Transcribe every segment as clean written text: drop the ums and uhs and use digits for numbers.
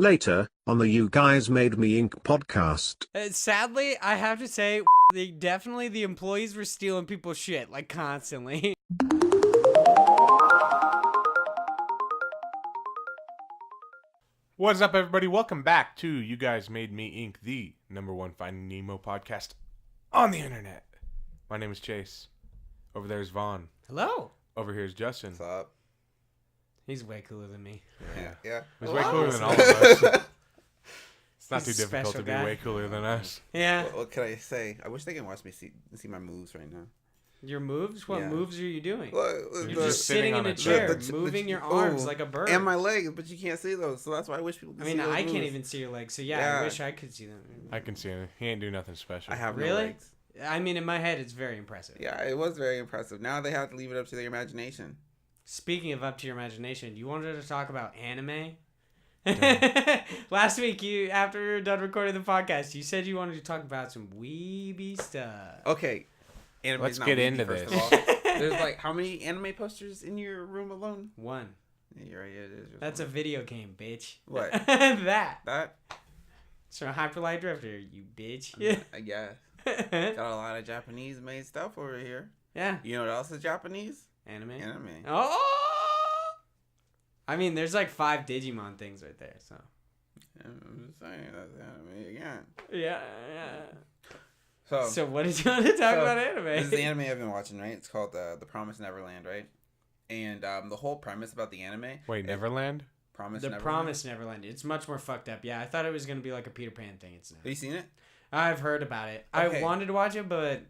Later, on the You Guys Made Me Inc. podcast. Sadly, I have to say, the employees were stealing people's shit, like, constantly. What's up, everybody? Welcome back to You Guys Made Me Inc., the #1 Finding Nemo podcast on the internet. My name is Chase. Over there is Vaughn. Hello. Over here is Justin. What's up? He's way cooler than me. Yeah. He's way cooler than all of us. It's not too He's a difficult to special be guy. way cooler than us. Yeah. What can I say? I wish they can watch me see my moves right now. Your moves? What Yeah. moves are you doing? Look, You're just sitting in a chair, moving your arms like a bird. and my legs, but you can't see those, so that's why I wish people could I mean, see those I can't moves. even see your legs, so yeah, Yeah. I wish I could see them. I can see him. He ain't do nothing special. I have no Really? legs. I mean, in my head, it's very impressive. Yeah, it was very impressive. Now they have to leave it up to their imagination. Speaking of up to your imagination, you wanted to talk about anime? Last week, after we were done recording the podcast, you said you wanted to talk about some weeby stuff. Okay, anime's Let's not get weeby, into first this. of all. There's like how many anime posters in your room alone? One. Yeah, you're right. Yeah, it is just That's a one. video game, bitch. What? That. That? It's from Hyperlight Drifter, you bitch. I guess. Got a lot of Japanese made stuff over here. Yeah. You know what else is Japanese? Anime. Anime. Oh! I mean, there's like 5 Digimon things right there, so. I'm just saying that's anime again. Yeah. So So what did you want to talk about anime? this is the anime I've been watching, right? It's called The Promised Neverland, right? And the whole premise about the anime. Wait, Neverland? Promised The Neverland. Promised Neverland. It's much more fucked up. Yeah, I thought it was going to be like a Peter Pan thing. It's not. Have you seen it? I've heard about it. Okay. I wanted to watch it, but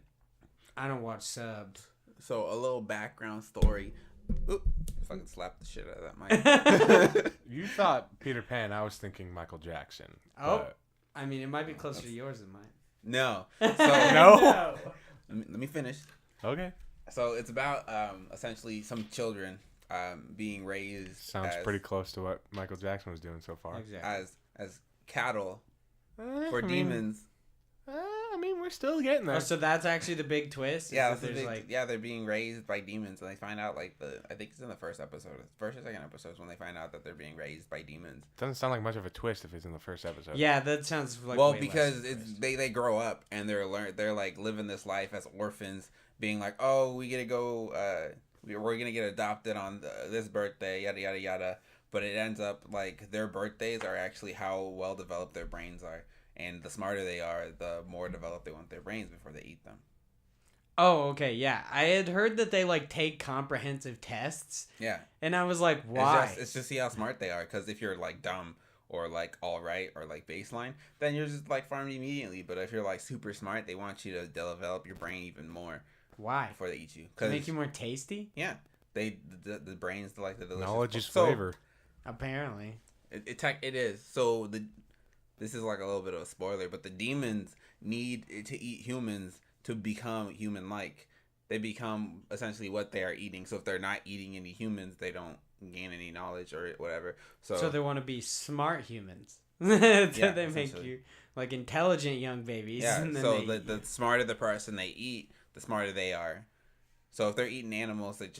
I don't watch subs. So a little background story. Oop, fucking slapped the shit out of that mic. You thought Peter Pan. I was thinking Michael Jackson. Oh. but- I mean, it might be closer to yours than mine. No. No? No. Let me finish. Okay. So it's about essentially some children being raised Sounds as, pretty close to what Michael Jackson was doing so far. Exactly. as cattle Eh, for I mean, demons. I mean, we're still getting there. Oh, so that's actually the big twist? Yeah, Is that there's they're being raised by demons, and they find out I think it's in the first episode, first or second episodes when they find out that they're being raised by demons. Doesn't sound like much of a twist if it's in the first episode. Yeah, that sounds like Well, way because less it's they grow up and they're like living this life as orphans, being like, oh, we gotta go, we're gonna get adopted on this birthday, yada yada yada. But it ends up like their birthdays are actually how well developed their brains are. And the smarter they are, the more developed they want their brains before they eat them. Oh, okay, yeah. I had heard that they like take comprehensive tests, Yeah. and I was like, why? It's just to see how smart they are. Because if you're like dumb or like all right or like baseline, then you're just like farmed immediately. But if you're like super smart, they want you to develop your brain even more Why? before they eat you. To make you more tasty? Yeah, the brains like the delicious. Knowledge is So, flavor. Apparently. It is. So this is like a little bit of a spoiler, but the demons need to eat humans to become human-like. They become essentially what they are eating. So if they're not eating any humans, they don't gain any knowledge or whatever. So they want to be smart humans. So Yeah, they make essentially. you like intelligent young babies. yeah. And then So they the smarter the person they eat, the smarter they are. So if they're eating animals, they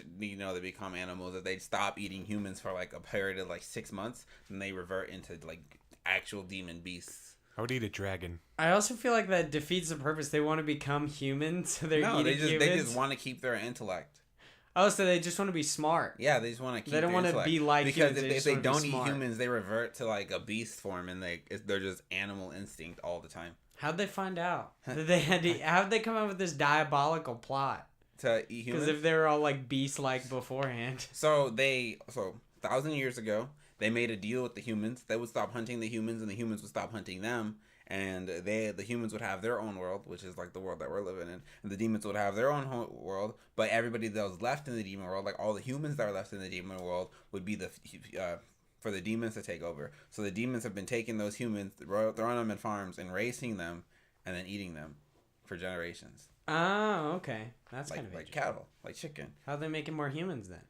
become animals. If they stop eating humans for like a period of like 6 months, then they revert into like actual demon beasts. I would eat a dragon. I also feel like that defeats the purpose. They want to become humans, so they're No, eating humans. they just want to keep their intellect. Oh, so they just want to be smart. Yeah, they just want to keep. They don't want to be like because humans, they if just they wanna be don't eat smart. humans, they revert to like a beast form, and they're just animal instinct all the time How'd they find out that they had to? How'd they come up with this diabolical plot? to eat humans. Because if they were all like beast-like beforehand. So 1,000 years ago, they made a deal with the humans. They would stop hunting the humans, and the humans would stop hunting them. And the humans would have their own world, which is like the world that we're living in, and the demons would have their own world. But everybody that was left in the demon world, like all the humans that are left in the demon world, would be for the demons to take over. So the demons have been taking those humans, throwing them in farms, and raising them, and then eating them for generations. Oh, okay. That's Like kind of like interesting. cattle, like chicken, How'd they make it more humans then?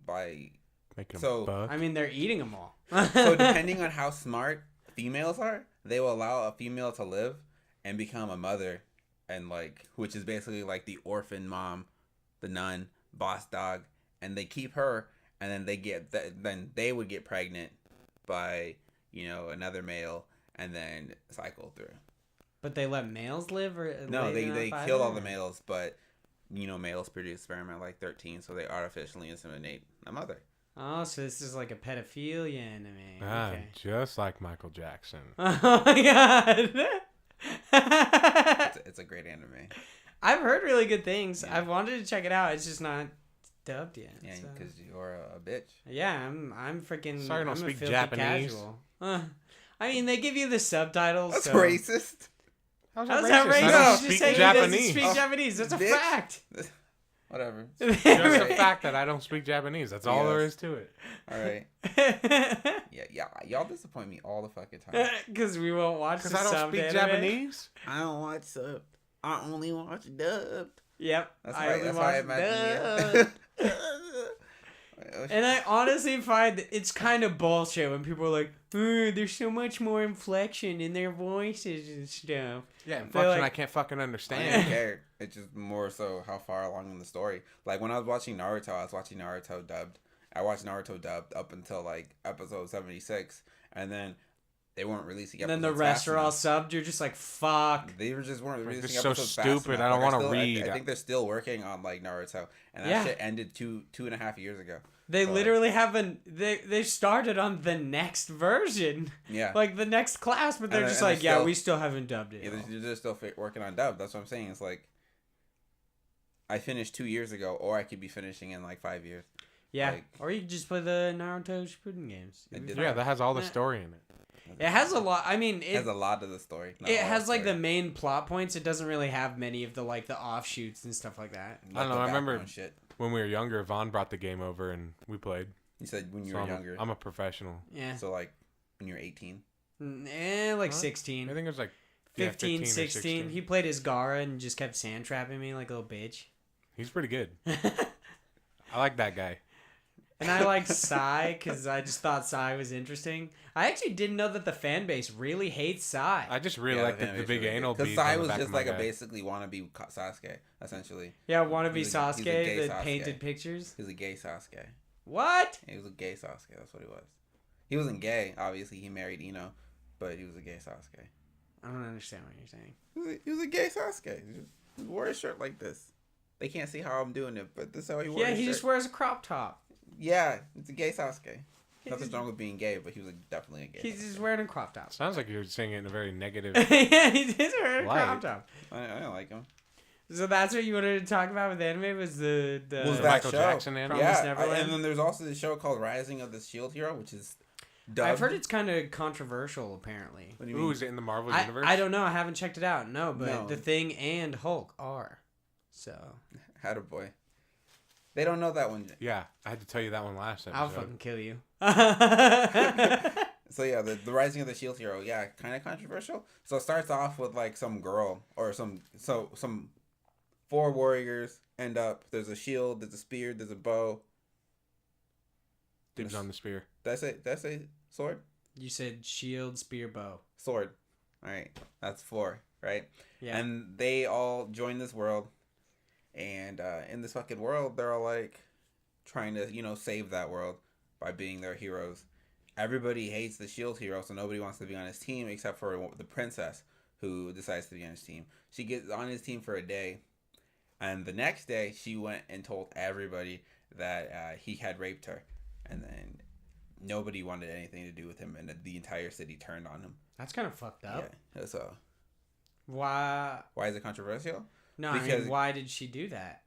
by Make them So- buck. I mean, they're eating them all. so depending on how smart females are, they will allow a female to live and become a mother, and like, which is basically like the orphan mom, the nun, boss dog, and they keep her, and then then they would get pregnant by another male, and then cycle through. But they let males live, or No, they kill all the males, but males produce sperm at like 13, so they artificially inseminate a mother. Oh, so this is like a pedophilia anime. Ah, Okay. just like Michael Jackson. Oh my god. It's a great anime. I've heard really good things. Yeah. I've wanted to check it out. It's just not dubbed yet. Yeah, so. because you're a bitch. Yeah, I'm freaking. Sorry, I don't I'm speak a filthy Japanese. Casual. I mean, they give you the subtitles. That's so. racist. How's How's that racist? I No. don't Just speak say he doesn't Japanese. speak Japanese. That's a bitch. fact. Whatever. Just the fact that I don't speak Japanese. That's all there Yes. is to it. All right. Yeah, y'all disappoint me all the fucking time. Because we won't watch the Because I don't subbed speak anime. Japanese. I don't watch sub. I only watch dubbed. Yep. That's I why. only That's why I watch imagine. And I honestly find that it's kind of bullshit when people are like, there's so much more inflection in their voices and stuff. Yeah, They're inflection like- I can't fucking I understand. don't care. It's just more so how far along in the story. Like when I was watching Naruto, I was watching Naruto dubbed. I watched Naruto dubbed up until like episode 76, and then they weren't releasing And episodes. then the rest fast are all enough. subbed. You're just like, fuck. They just weren't Like, releasing they're so episodes fast stupid, enough. I don't Like, wanna still- read. I think they're still working on like Naruto, and that Yeah. shit ended two and a half years ago. They So, literally haven't. They started on the next version, Yeah. like the next class, but they're And just they're like, yeah, still- we still haven't dubbed it. Yeah, all." they're just still working on dub. That's what I'm saying. It's like I finished 2 years ago, or I could be finishing in like 5 years. Yeah, like- or you could just play the Naruto Shippuden games. I It'd be did fine. Yeah, that has all the Nah. story in it. It has a lot. I mean, It has a lot of the story. Not it all has the like the story. main plot points. It doesn't really have many of the the offshoots and stuff like that. Not I don't know, the I remember- background shit. When we were younger, Vaughn brought the game over and we played. You said when you So were I'm, younger. I'm a professional. Yeah, So like when you're 18. like Huh? 16. I think it was like 15, or 16. He played as Gara and just kept sand trapping me like a little bitch. He's pretty good. I like that guy. And I liked Psy because I just thought Psy was interesting. I actually didn't know that the fan base really hates Psy. I just really Yeah, like the fan base big really anal good. beads. Sai on the was back just of my like a guy. basically wannabe Sasuke, essentially. Yeah, wannabe He's a Sasuke gay that Sasuke. painted pictures. He was a gay Sasuke. What? He was a gay Sasuke. That's what he was. He wasn't gay. Obviously, he married Ino, but he was a gay Sasuke. I don't understand what you're saying. He was a gay Sasuke. He wore a shirt like this. They can't see how I'm doing it, but this is how he wore Yeah, his he shirt. just wears a crop top. Yeah, it's a gay Sasuke. He's Nothing just, wrong with being gay, but he was definitely a gay he's Sasuke. just wearing a crop top. Sounds like you're saying it in a very negative. Yeah, he is wearing a Light. crop top. I don't like him. So that's what you wanted to talk about with anime was the Was The that Michael show? Jackson anime. Promised Yeah, Neverland? and then there's also the show called Rising of the Shield Hero, which is dubbed. I've heard it's kind of controversial apparently. What do you Ooh, mean? is it in the Marvel I, universe? I don't know. I haven't checked it out. No, but No. The Thing and Hulk are. So Attaboy. They don't know that one yet. Yeah, I had to tell you that one last episode. I'll fucking kill you. So yeah, the Rising of the Shield Hero, yeah, kind of controversial. So it starts off with like some girl or some 4 warriors end up. There's a shield, there's a spear, there's a bow. Dibs on the spear. Did I say sword? You said shield, spear, bow. Sword. All right, that's 4, right? Yeah. And they all join this world, and in this fucking world, they're all like trying to save that world by being their heroes. Everybody hates the shield hero, so nobody wants to be on his team except for the princess, who decides to be on his team. She gets on his team for a day, and the next day she went and told everybody that he had raped her, and then nobody wanted anything to do with him, and the entire city turned on him. That's kind of fucked up. Yeah. So Why? why is it controversial? No, I Because- mean, why did she do that?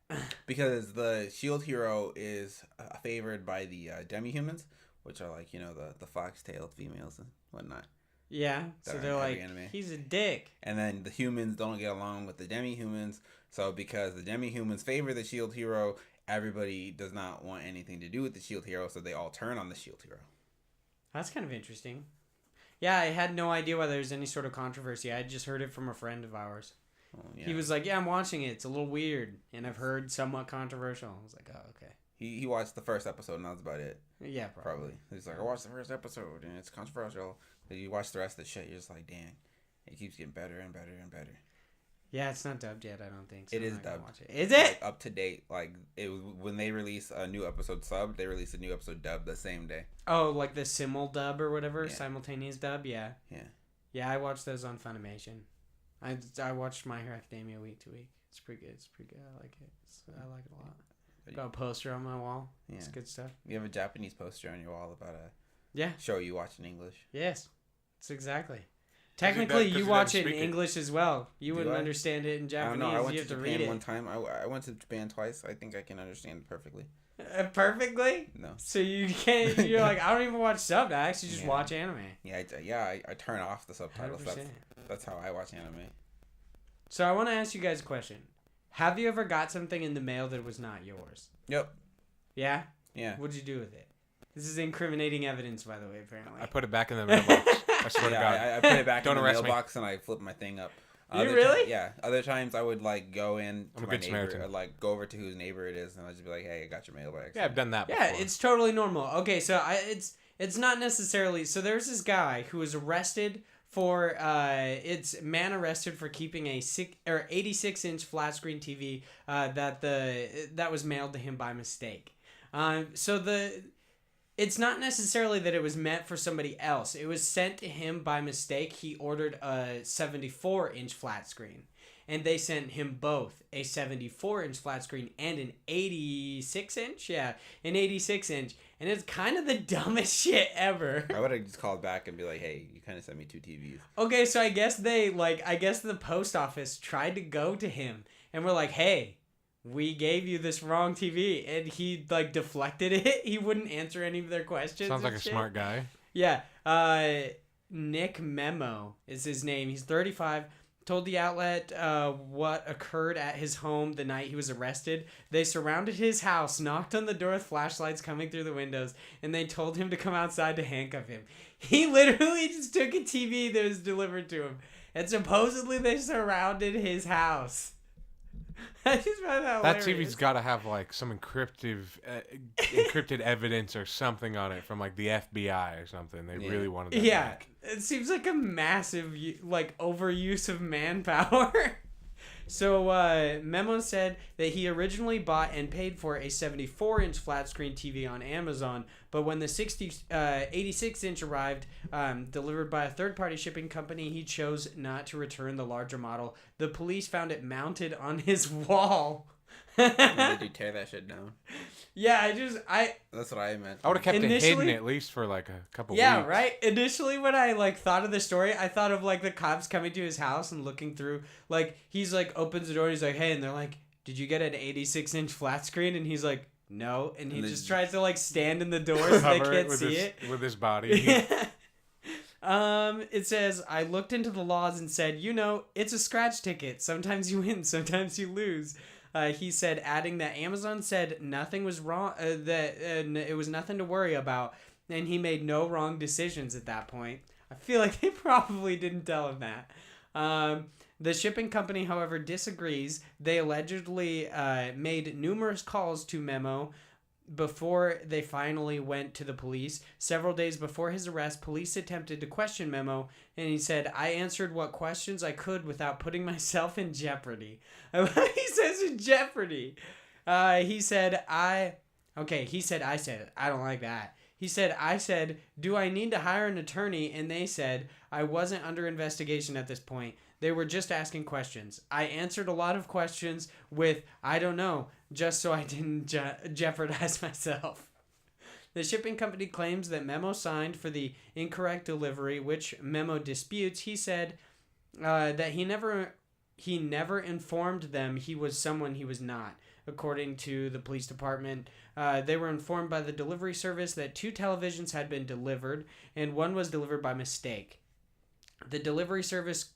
Because the shield hero is favored by the demi-humans, which are like the fox-tailed females and whatnot. Yeah. That So are they're in every like, anime. he's a dick. And then the humans don't get along with the demi-humans. So because the demi-humans favor the shield hero, everybody does not want anything to do with the shield hero, so they all turn on the shield hero. That's kind of interesting. Yeah, I had no idea whether there was any sort of controversy. I had just heard it from a friend of ours. Well, yeah. He was like, yeah, I'm watching it. It's a little weird. And I've heard somewhat controversial. I was like, oh, okay. He watched the first episode, and that was about it. Yeah, Probably. He's like, I watched the first episode, and it's controversial. But you watch the rest of the shit, you're just like, dang. It keeps getting better and better and better. Yeah, it's not dubbed yet. I don't think. So It I'm is not gonna dubbed. Watch it. Is it? Like, up to date. Like when they release a new episode subbed, they release a new episode dubbed the same day. Oh, like the simul dub or whatever, Yeah. simultaneous dub. Yeah. Yeah. Yeah, I watched those on Funimation. I watched My Hero Academia week to week. It's pretty good. It's pretty good. I like it. I like it a lot. Got a poster on my wall. Yeah. It's good stuff. You have a Japanese poster on your wall about a Yeah. show you watch in English. Yes. It's exactly. 'Cause Technically, you you don't watch it in speak it. English as well. You Do wouldn't I? understand it in I don't Japanese. know. I went You to have to read Japan it. one time. I went to Japan twice. I think I can understand it perfectly. Perfectly? No. So you can't, you're like, I don't even watch subs. I actually just Yeah. watch anime. Yeah, I turn off the subtitles. 100%. That's how I watch anime. So I want to ask you guys a question. Have you ever got something in the mail that was not yours? Yep. Yeah? Yeah. What'd you do with it? This is incriminating evidence, by the way, apparently. I put it back in the mailbox. I swear to God. I put it back Don't in the arrest me. mailbox and I flip my thing up. You Other really? yeah. Other times I would like go in I'm to a my good neighbor, Samaritan. like go over to whose neighbor it is, and I'd just be like, "Hey, I got your mailbag." Yeah, I've done that Yeah, before. it's totally normal. Okay, so it's not necessarily. So there's this guy who was arrested for it's man arrested for keeping a 86-inch flat screen TV that was mailed to him by mistake. It's not necessarily that it was meant for somebody else. It was sent to him by mistake. He ordered a 74-inch flat screen. And they sent him both a 74-inch flat screen and an 86-inch? Yeah, an 86-inch. And it's kind of the dumbest shit ever. I would have just called back and be like, "Hey, you kind of sent me 2 TVs." Okay, so I guess the post office tried to go to him and were like, "Hey, we gave you this wrong TV," and he like deflected it. He wouldn't answer any of their questions. Sounds like and a shit. smart guy. Yeah. Nick Memo is his name. He's 35. Told the outlet what occurred at his home the night he was arrested. They surrounded his house, knocked on the door with flashlights coming through the windows, and they told him to come outside to handcuff him. He literally just took a TV that was delivered to him, and supposedly they surrounded his house. I just found that That hilarious. TV's got to have like some encrypted evidence or something on it from like the FBI or something. They Yeah. really wanted that Yeah, back. it seems like a massive overuse of manpower. So Memo said that he originally bought and paid for a 74-inch flat screen TV on Amazon, but when the 86-inch arrived, delivered by a third-party shipping company, he chose not to return the larger model. The police found it mounted on his wall. Did you tear that shit down? Yeah, That's what I meant. I would have kept it hidden Initially- at least for like a couple yeah, weeks. right? Initially, when I thought of the story, I thought of the cops coming to his house and looking through. He's opens the door and he's like, "Hey," and they're like, "Did you get an 86-inch flat screen?" And he's like, "No," and he And just then- tries to stand in the door so they Cover it can't with see his, it. with his body. It says, "I looked into the laws and said, it's a scratch ticket. Sometimes you win, sometimes you lose." He said, adding that Amazon said nothing was wrong, that it was nothing to worry about, and he made no wrong decisions at that point. I feel like they probably didn't tell him that. The shipping company, however, disagrees. They allegedly made numerous calls to Memo before they finally went to the police. Several days before his arrest, police attempted to question Memo, and he said, "I answered what questions I could without putting myself in jeopardy." He says in jeopardy. He said, I said, I don't like that. He said, "I said, do I need to hire an attorney?" And they said, "I wasn't under investigation at this point. They were just asking questions. I answered a lot of questions with, I don't know, just so I didn't jeopardize myself." The shipping company claims that Memo signed for the incorrect delivery, which Memo disputes. He said that he never informed them he was someone he was not. According to the police department, they were informed by the delivery service that 2 televisions had been delivered, and one was delivered by mistake. The delivery service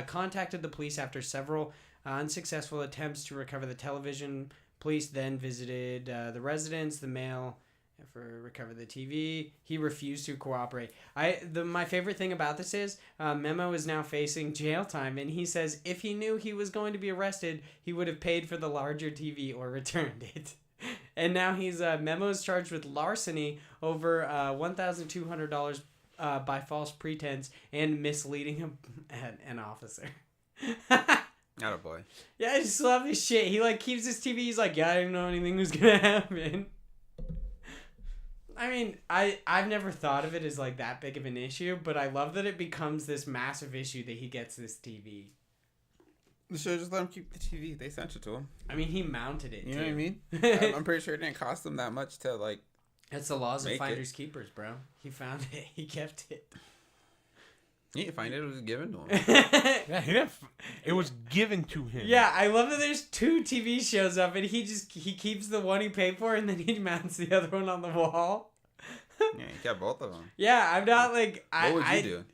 contacted the police after several unsuccessful attempts to recover the television. Police then visited the residence, the mail, for recover the TV. He refused to cooperate. My favorite thing about this is Memo is now facing jail time, and he says if he knew he was going to be arrested, he would have paid for the larger TV or returned it. And now Memo is charged with larceny over $1,200 by false pretense and misleading an officer. Not a boy. Yeah, I just love his shit. He like keeps his TV. He's like, yeah, I didn't know anything was gonna happen. I mean, I've never thought of it as like that big of an issue, but I love that it becomes this massive issue that he gets this TV. You should just let him keep the TV. They sent it to him. I mean, he mounted it. You know what I mean? I'm pretty sure it didn't cost them that much to like. That's the laws of Make finders keepers, bro. He found it. He kept it. He didn't find it. It was given to him. Yeah, he didn't. It was given to him. Yeah, I love that there's 2 TV shows up and he keeps the one he paid for and then he mounts the other one on the wall. Yeah, he kept both of them. Yeah, I'm not like What would you do?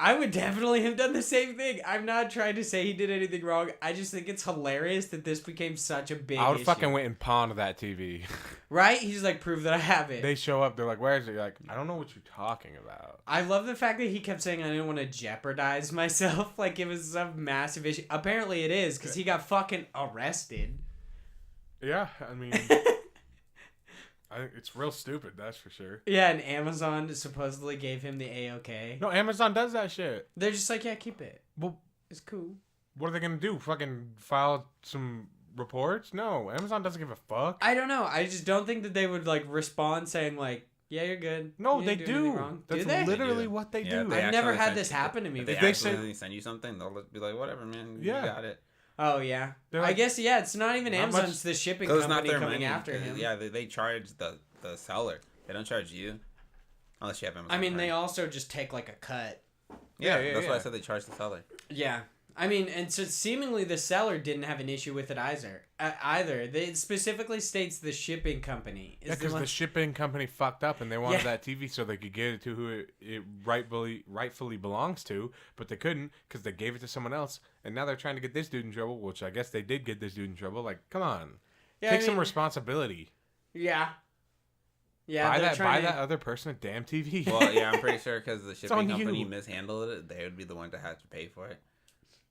I would definitely have done the same thing. I'm not trying to say he did anything wrong. I just think it's hilarious that this became such a big I would issue. fucking went and pawned that TV. Right? He's like, prove that I have it. They show up. They're like, "Where is it?" You're like, "I don't know what you're talking about." I love the fact that he kept saying I didn't want to jeopardize myself. Like it was some massive issue. Apparently it is because he got fucking arrested. Yeah, I mean, it's real stupid. That's for sure. Yeah, and Amazon supposedly gave him the A-OK. No, Amazon does that shit. They're just like, yeah, keep it. Well, It's cool. what are they gonna do? Fucking file some reports? No, Amazon doesn't give a fuck. I don't know. I just don't think that they would like respond saying like, yeah, you're good. No, You they didn't do anything do. wrong. That's Do they? literally They do. what they Yeah, do. they I've never actually had send this you- happen to me If they before. They say- actually send you something, they'll be like, whatever, man. Yeah. You got it. Oh yeah. They're I like, guess yeah. It's not even not Amazon. much- It's the shipping Because it's not company their coming money. after him. Yeah, they charge the seller. They don't charge you. Unless you have Amazon I mean, Prime. they also just take like a cut. Yeah, that's why I yeah. said they charge the seller. Yeah. I mean, and so seemingly the seller didn't have an issue with it either. It specifically states the shipping company. yeah, because the shipping company fucked up and they wanted Yeah. that TV so they could get it to who it rightfully belongs to, but they couldn't because they gave it to someone else, and now they're trying to get this dude in trouble, which I guess they did get this dude in trouble. Like, come on, take some responsibility. Yeah. Yeah. buy they're that trying to- other person a damn TV. Well, yeah, I'm pretty sure because the on shipping company you. mishandled it, they would be the one to have to pay for it.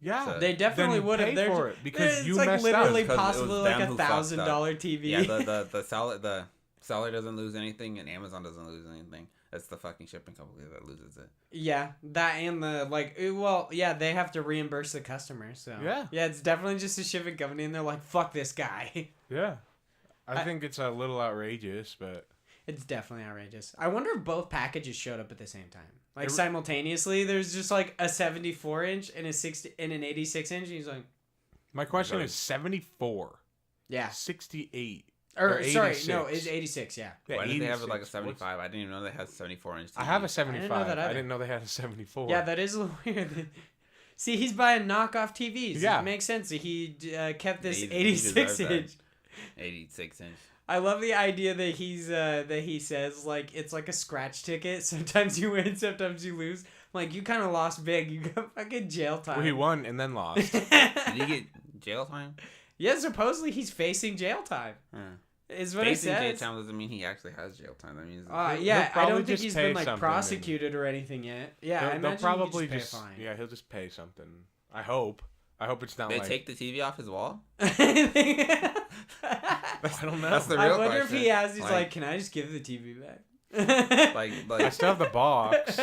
yeah, So- They definitely then would have. pay They're for it because it's you like messed literally up. Because it was possibly like them who fucked up. $1,000 TV. Yeah, the seller doesn't lose anything, and Amazon doesn't lose anything. It's the fucking shipping company that loses it. Yeah, that and the like. Well, yeah, they have to reimburse the customer. So Yeah. it's definitely just a shipping company, and they're like, "Fuck this guy." Yeah, I think it's a little outrageous, but It's definitely outrageous. I wonder if both packages showed up at the same time, like It- simultaneously. There's just like a 74-inch and a 60 and an 86-inch. And he's like, my question Right. is 74, "Yeah." 68. Or sorry, 86. no, it's 86. Yeah. Yeah, Why did they have it like a 86. 75? I didn't even know they had 74-inch. I have a I 75. didn't know that I either. didn't know they had a 74. Yeah, that is a little weird. See, he's buying knockoff TVs. Yeah. It makes sense. He kept this He 86 deserves inch. 86-inch. I love the idea that he says like it's like a scratch ticket. Sometimes you win, sometimes you lose. Like you kind of lost big. You got fucking jail time. Well, he won and then lost. Did he get jail time? Yeah, supposedly he's facing jail time. Is what Facing it jail says. time doesn't mean he actually has jail time. That means Yeah, He'll I probably don't think just he's pay been like something prosecuted or anything yet. Yeah, I they'll imagine probably he could just just pay a fine. yeah, he'll just pay something. I hope it's not they like take the TV off his wall. I I don't know. That's the real wonder if question. he has. He's Like- like, can I just give the TV back? Like I still have the box.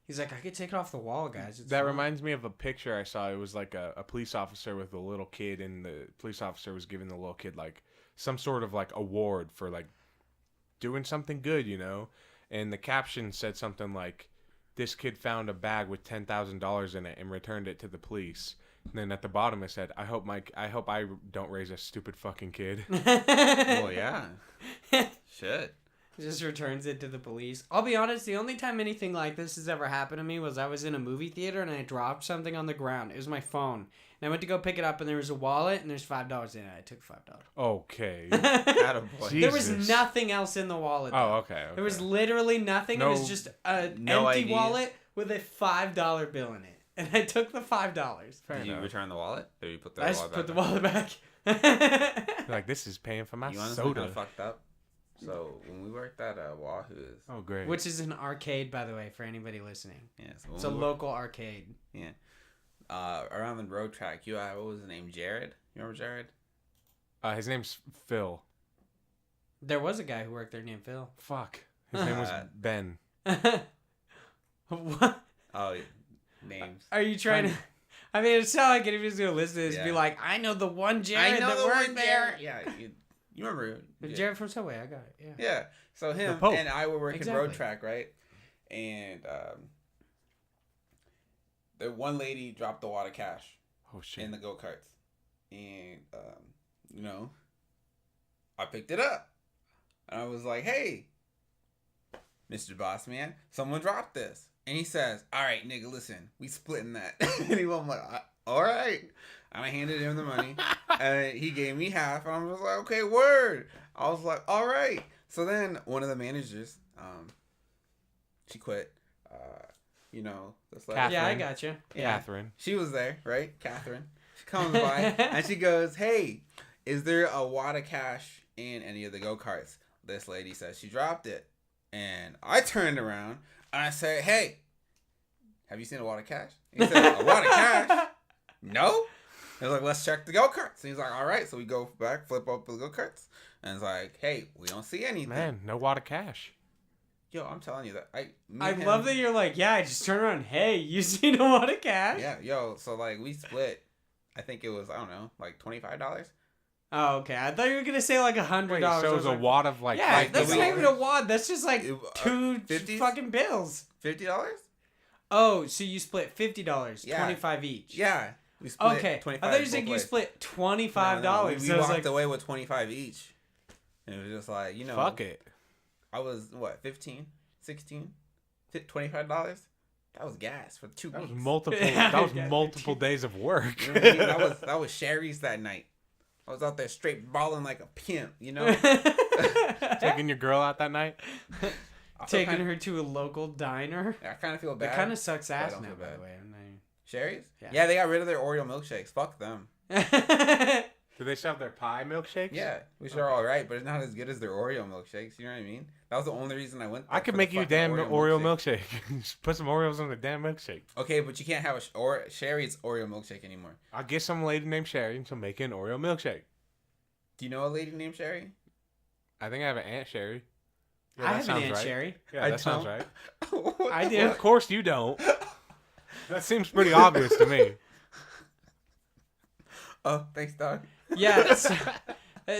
He's like, I could take it off the wall, guys. It's That fine." reminds me of a picture I saw. It was like a police officer with a little kid, and the police officer was giving the little kid like some sort of like award for like doing something good, you know. And the caption said something like, "This kid found a bag with $10,000 in it and returned it to the police." And then at the bottom it said, I hope I don't raise a stupid fucking kid." oh yeah, shit. Just returns it to the police. I'll be honest, the only time anything like this has ever happened to me was I was in a movie theater and I dropped something on the ground. It was my phone. And I went to go pick it up and there was a wallet and there's $5 in it. I took $5. Okay. Attaboy. Gee. There was Jesus. nothing else in the wallet. Oh, though. okay. There was literally nothing. It No- was just an no empty IDs? wallet with a $5 bill in it. And I took the $5. Fair Did you enough. return the wallet? Or you put the I wallet just back put the on? wallet back. Like, this is paying for my You honestly soda. kind of fucked up. So when we worked at Wahoo's, Oh, great. Which is an arcade, by the way, for anybody listening. yes, It's a local arcade. around the road track, you what was his name? Jared. You remember Jared? His name's Phil. There was a guy who worked there named Phil. Fuck. His name was Ben. What? Oh, names. Are you trying to? I mean, it's not like anybody's gonna listen to this and be Yeah. like, I know the one Jared that worked there. Yeah, you remember? Yeah. Jared from Subway, I got it. Yeah. Yeah. So him Pope. and I were working Exactly. road track, right? And the one lady dropped a wad of cash Oh shit. in the go karts, and I picked it up, and I was like, "Hey, Mr. Boss Man, someone dropped this," and he says, "All right, nigga, listen, we splitting that," and he was like, "All right," and I handed him the money, and he gave me half, and I was like, "Okay, word." I was like, "All right." So then one of the managers, she quit. This lady. Yeah, I Catherine. got you. Yeah. Catherine. She was there, right? Catherine. She comes by and she goes, "Hey, is there a wad of cash in any of the go-karts?" This lady says she dropped it. And I turned around and I said, "Hey, have you seen a wad of cash?" He said, "A wad of cash? No." I was like, "Let's check the go-karts." And he's like, "All right." So we go back, flip up the go-karts. And it's like, "Hey, we don't see anything." Man, no wad of cash. Yo, I'm telling you that. I love that you're like, yeah, I just turn around. Hey, you seen a lot of cash? Yeah, yo. So like we split. I think it was, I don't know, like $25. Oh, okay. I thought you were gonna say like $100. Wait, so it was a wad of like. Yeah, like that's the not wad. even a wad. That's just like two 50s? fucking bills. $50? Oh, so you split $50, Yeah. 25 each. Yeah. We split Okay. I 25 thought you both said you ways. split $25. No, we So it's walked like, away with 25 each. And it was just like, Fuck it. I was, what, 15? 16? $25? That was gas for 2 That was weeks. multiple. Yeah, That was yeah. multiple days of work. You know what I mean? That was Sherry's that night. I was out there straight balling like a pimp, you know? Taking your girl out that night. I feel taking kinda- her to a local diner. I kind of feel bad. That kind of sucks I ass don't now, feel by bad. the way. I'm Sherry's? Yeah. Yeah, they got rid of their Oreo milkshakes. Fuck them. not... Do they still have their pie milkshakes? Yeah, which are all right, but it's not as good as their Oreo milkshakes. You know what I mean? That was the only reason I went there. I could for make the you a fucking damn Oreo milkshake. Just put some Oreos in the damn milkshake. Okay, but you can't have a Sherry's Oreo milkshake anymore. I'll get some lady named Sherry and she'll make an Oreo milkshake. Do you know a lady named Sherry? I think I have an Aunt Sherry. Yeah, I that have an sounds Aunt right. Sherry. Yeah, I that sounds don't. right. What I the do. Of course you don't. That seems pretty obvious to me. Oh, thanks, dog. Yeah.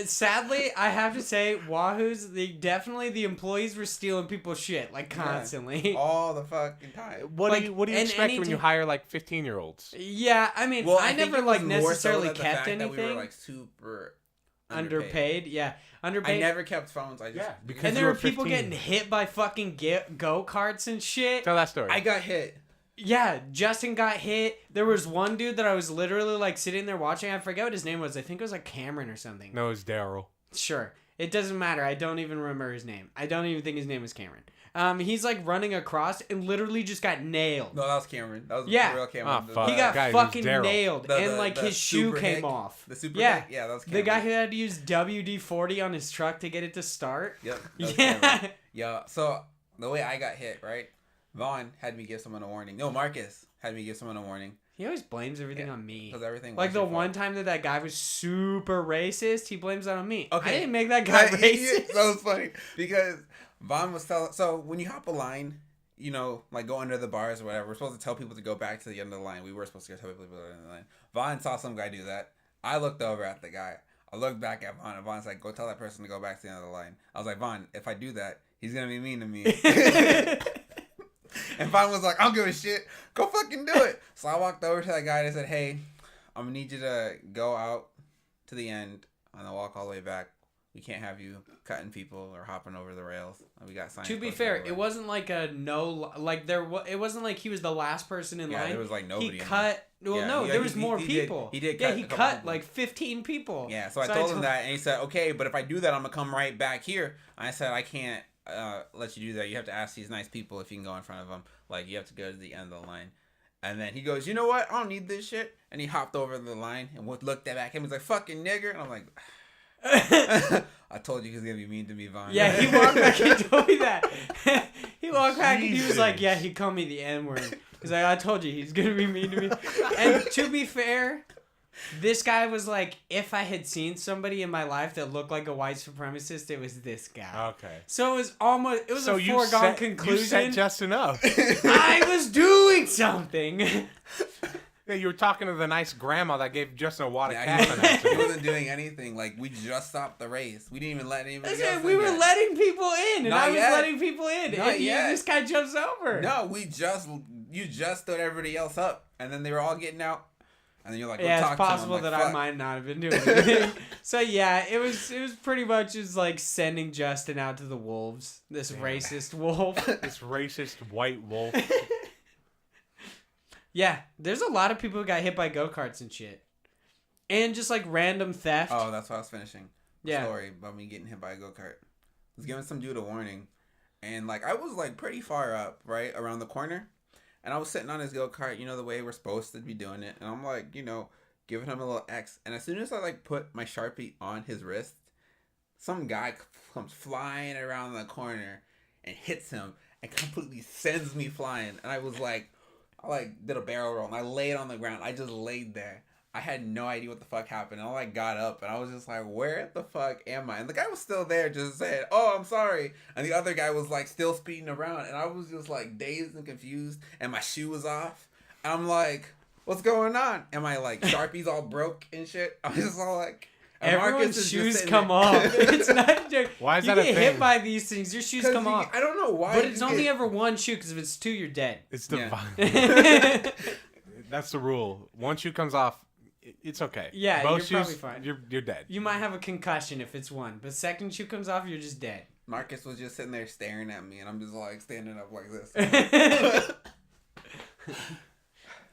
Sadly, I have to say, Wahoo's, definitely the employees were stealing people's shit, like, constantly. All the fucking time. What Like, do you and expect when you anytime- hire like 15-year-olds? Yeah, I mean, Well, I think never, it was like, more so necessarily that the kept fact that anything. we were like super underpaid. Yeah. Underpaid. I never kept phones. I just Yeah, because And you there were were people 15. getting hit by fucking go-karts and shit. Tell that story. I got hit. Yeah, Justin got hit. There was one dude that I was literally like sitting there watching. I forget what his name was. I think it was like Cameron or something. No, it's Daryl. Sure. It doesn't matter. I don't even remember his name. I don't even think his name was Cameron. He's like running across and literally just got nailed. No, that was Cameron. That was Yeah. the real Cameron. Ah, fuck. He got guy who's fucking Daryl. nailed, The- and the- like the his shoe super came hick? off. The super Yeah, hick? Yeah, that was the Cameron. guy who had to use WD-40 on his truck to get it to start. Yep. that was Yeah. Cameron. Yeah. So the way I got hit, right? Vaughn had me give someone a warning. No, Marcus had me give someone a warning He always blames everything Yeah, on me. because everything. Like was the your one fault. time that guy was super racist, he blames that on me. I Okay. didn't make that guy That racist. was funny because Vaughn was telling. So when you hop a line, you know, like go under the bars or whatever, we're supposed to tell people to go back to the end of the line. We were supposed to tell people to go to the end of the line. Vaughn saw some guy do that. I looked over at the guy. I looked back at Vaughn, and Vaughn's like, "Go tell that person to go back to the end of the line." I was like, "Vaughn, if I do that, he's gonna be mean to me." And Vaughn was like, "I don't give a shit. Go fucking do it." So I walked over to that guy and I said, "Hey, I'm gonna need you to go out to the end and I'll walk all the way back. We can't have you cutting people or hopping over the rails. We got signs." To be posted fair, everywhere." it wasn't like a no, like it wasn't like he was the last person in Yeah, line. there was like nobody. He in cut. Well, Yeah, no, yeah, there he- was he- more he did- people. he did Yeah, cut he a couple cut people. like 15 people. Yeah, so I told him that, and he said, "Okay, but if I do that, I'm gonna come right back here." I said, "I can't let you do that. You have to ask these nice people if you can go in front of them. Like, you have to go to the end of the line." And then he goes, "You know what? I don't need this shit." And he hopped over the line and looked at back at him. He's like, "Fucking nigger." And I'm like, "I told you he was gonna be mean to me, Vaughn." Yeah, he walked back and told me that. He walked back and he was like, Jesus. "Yeah, he called me the N word." He's like, "I told you he's gonna be mean to me." And to be fair, this guy was like, if I had seen somebody in my life that looked like a white supremacist, it was this guy. Okay. So it was So a you foregone set, conclusion. You set Justin up. I was doing something. Yeah, you were talking to the nice grandma that gave Justin a wad of Yeah, cash on he accident. wasn't doing anything. Like, we just stopped the race. We didn't even let anybody else We in were yet. letting people in, and Not I was yet. letting people in, Not and yet. this guy jumps over. No, you just stood everybody else up, and then they were all getting out, and then you're like, go Yeah, talk it's to them. possible Like, that fuck. I might not have been doing anything. So yeah, it was pretty much just like sending Justin out to the wolves. This racist wolf. This racist white wolf. Yeah, there's a lot of people who got hit by go-karts and shit. And just like random theft. Oh, that's why I was finishing the Yeah. story about me getting hit by a go-kart. I was giving some dude a warning, and like I was like pretty far up, right around the corner, and I was sitting on his go-kart, you know, the way we're supposed to be doing it, and I'm like, you know, giving him a little X, and as soon as I like put my Sharpie on his wrist, some guy comes flying around the corner and hits him and completely sends me flying, and I was like, I like did a barrel roll and I laid on the ground. I just laid there. I had no idea what the fuck happened. I like got up and I was just like, where the fuck am I? And the guy was still there, just said, oh, I'm sorry. And the other guy was like still speeding around, and I was just like dazed and confused, and my shoe was off. And I'm like, what's going on? And my like Sharpies all broke and shit. I was just all like, and Everyone's is just shoes sitting come there. off. It's not a joke. Why is you that a get thing? hit by these things, your shoes 'Cause come off. I don't know why. But it's you only get- ever one shoe, because if it's two, you're dead. It's the Yeah. That's the rule. One shoe comes off, it's okay. Yeah, Both you're shoes, probably fine. You're dead. You might have a concussion if it's one, but second shoe comes off, you're just dead. Marcus was just sitting there staring at me, and I'm just like standing up like this.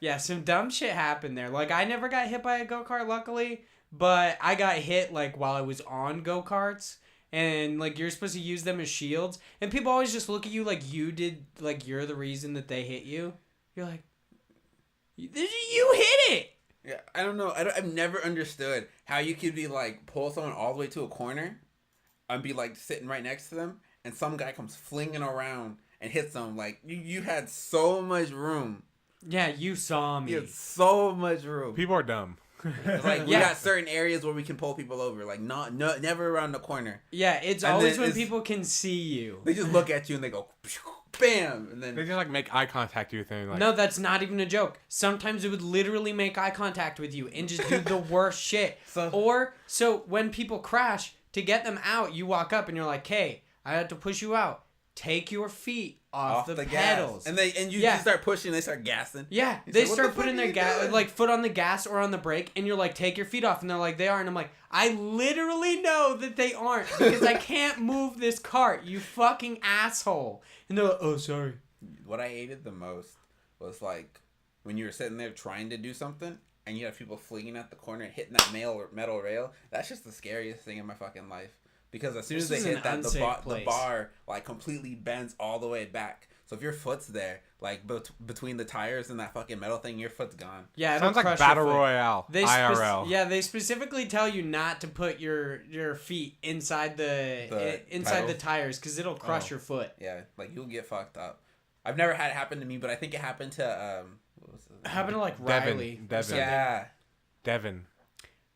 Yeah, some dumb shit happened there. Like, I never got hit by a go-kart, luckily, but I got hit, like, while I was on go-karts, and, like, you're supposed to use them as shields, and people always just look at you like you did, like, you're the reason that they hit you. You're like, you hit it! Yeah, I don't know. I've never understood how you could be like pull someone all the way to a corner and be like sitting right next to them, and some guy comes flinging around and hits them. Like you had so much room. Yeah, you saw me. You had so much room. People are dumb. It's like we Yeah. got certain areas where we can pull people over. Like never around the corner. Yeah, it's And always then when it's- people can see you. They just look at you and they go, bam, and They then just like make eye contact with you and like, No, that's not even a joke. Sometimes it would literally make eye contact with you and just do the worst shit. So when people crash, to get them out, you walk up and you're like, "Hey, I had to push you out. Take your feet off the pedals." gas. And you Yeah. just start pushing. They start gassing. Yeah, He's they like, "What start the putting fuck their are you doing?" like foot on the gas or on the brake, and you're like, "Take your feet off," and they're like, "They are," and I'm like, "I literally know that they aren't because I can't move this cart, you fucking asshole." And they're like, "Oh, sorry." What I hated the most was like when you were sitting there trying to do something and you have people flinging at the corner and hitting that metal rail. That's just the scariest thing in my fucking life. Because as soon as This they is hit an that, unsafe the place. bar like completely bends all the way back. So if your foot's there, like between the tires and that fucking metal thing, your foot's gone. Yeah, it'll sounds like crush your Battle foot. Royale. They IRL. yeah, they specifically tell you not to put your feet inside inside the tires because it'll crush your foot. Yeah, like you'll get fucked up. I've never had it happen to me, but I think it happened to what was It happened to like Devin. Riley. or Devin. something. Yeah. Devin.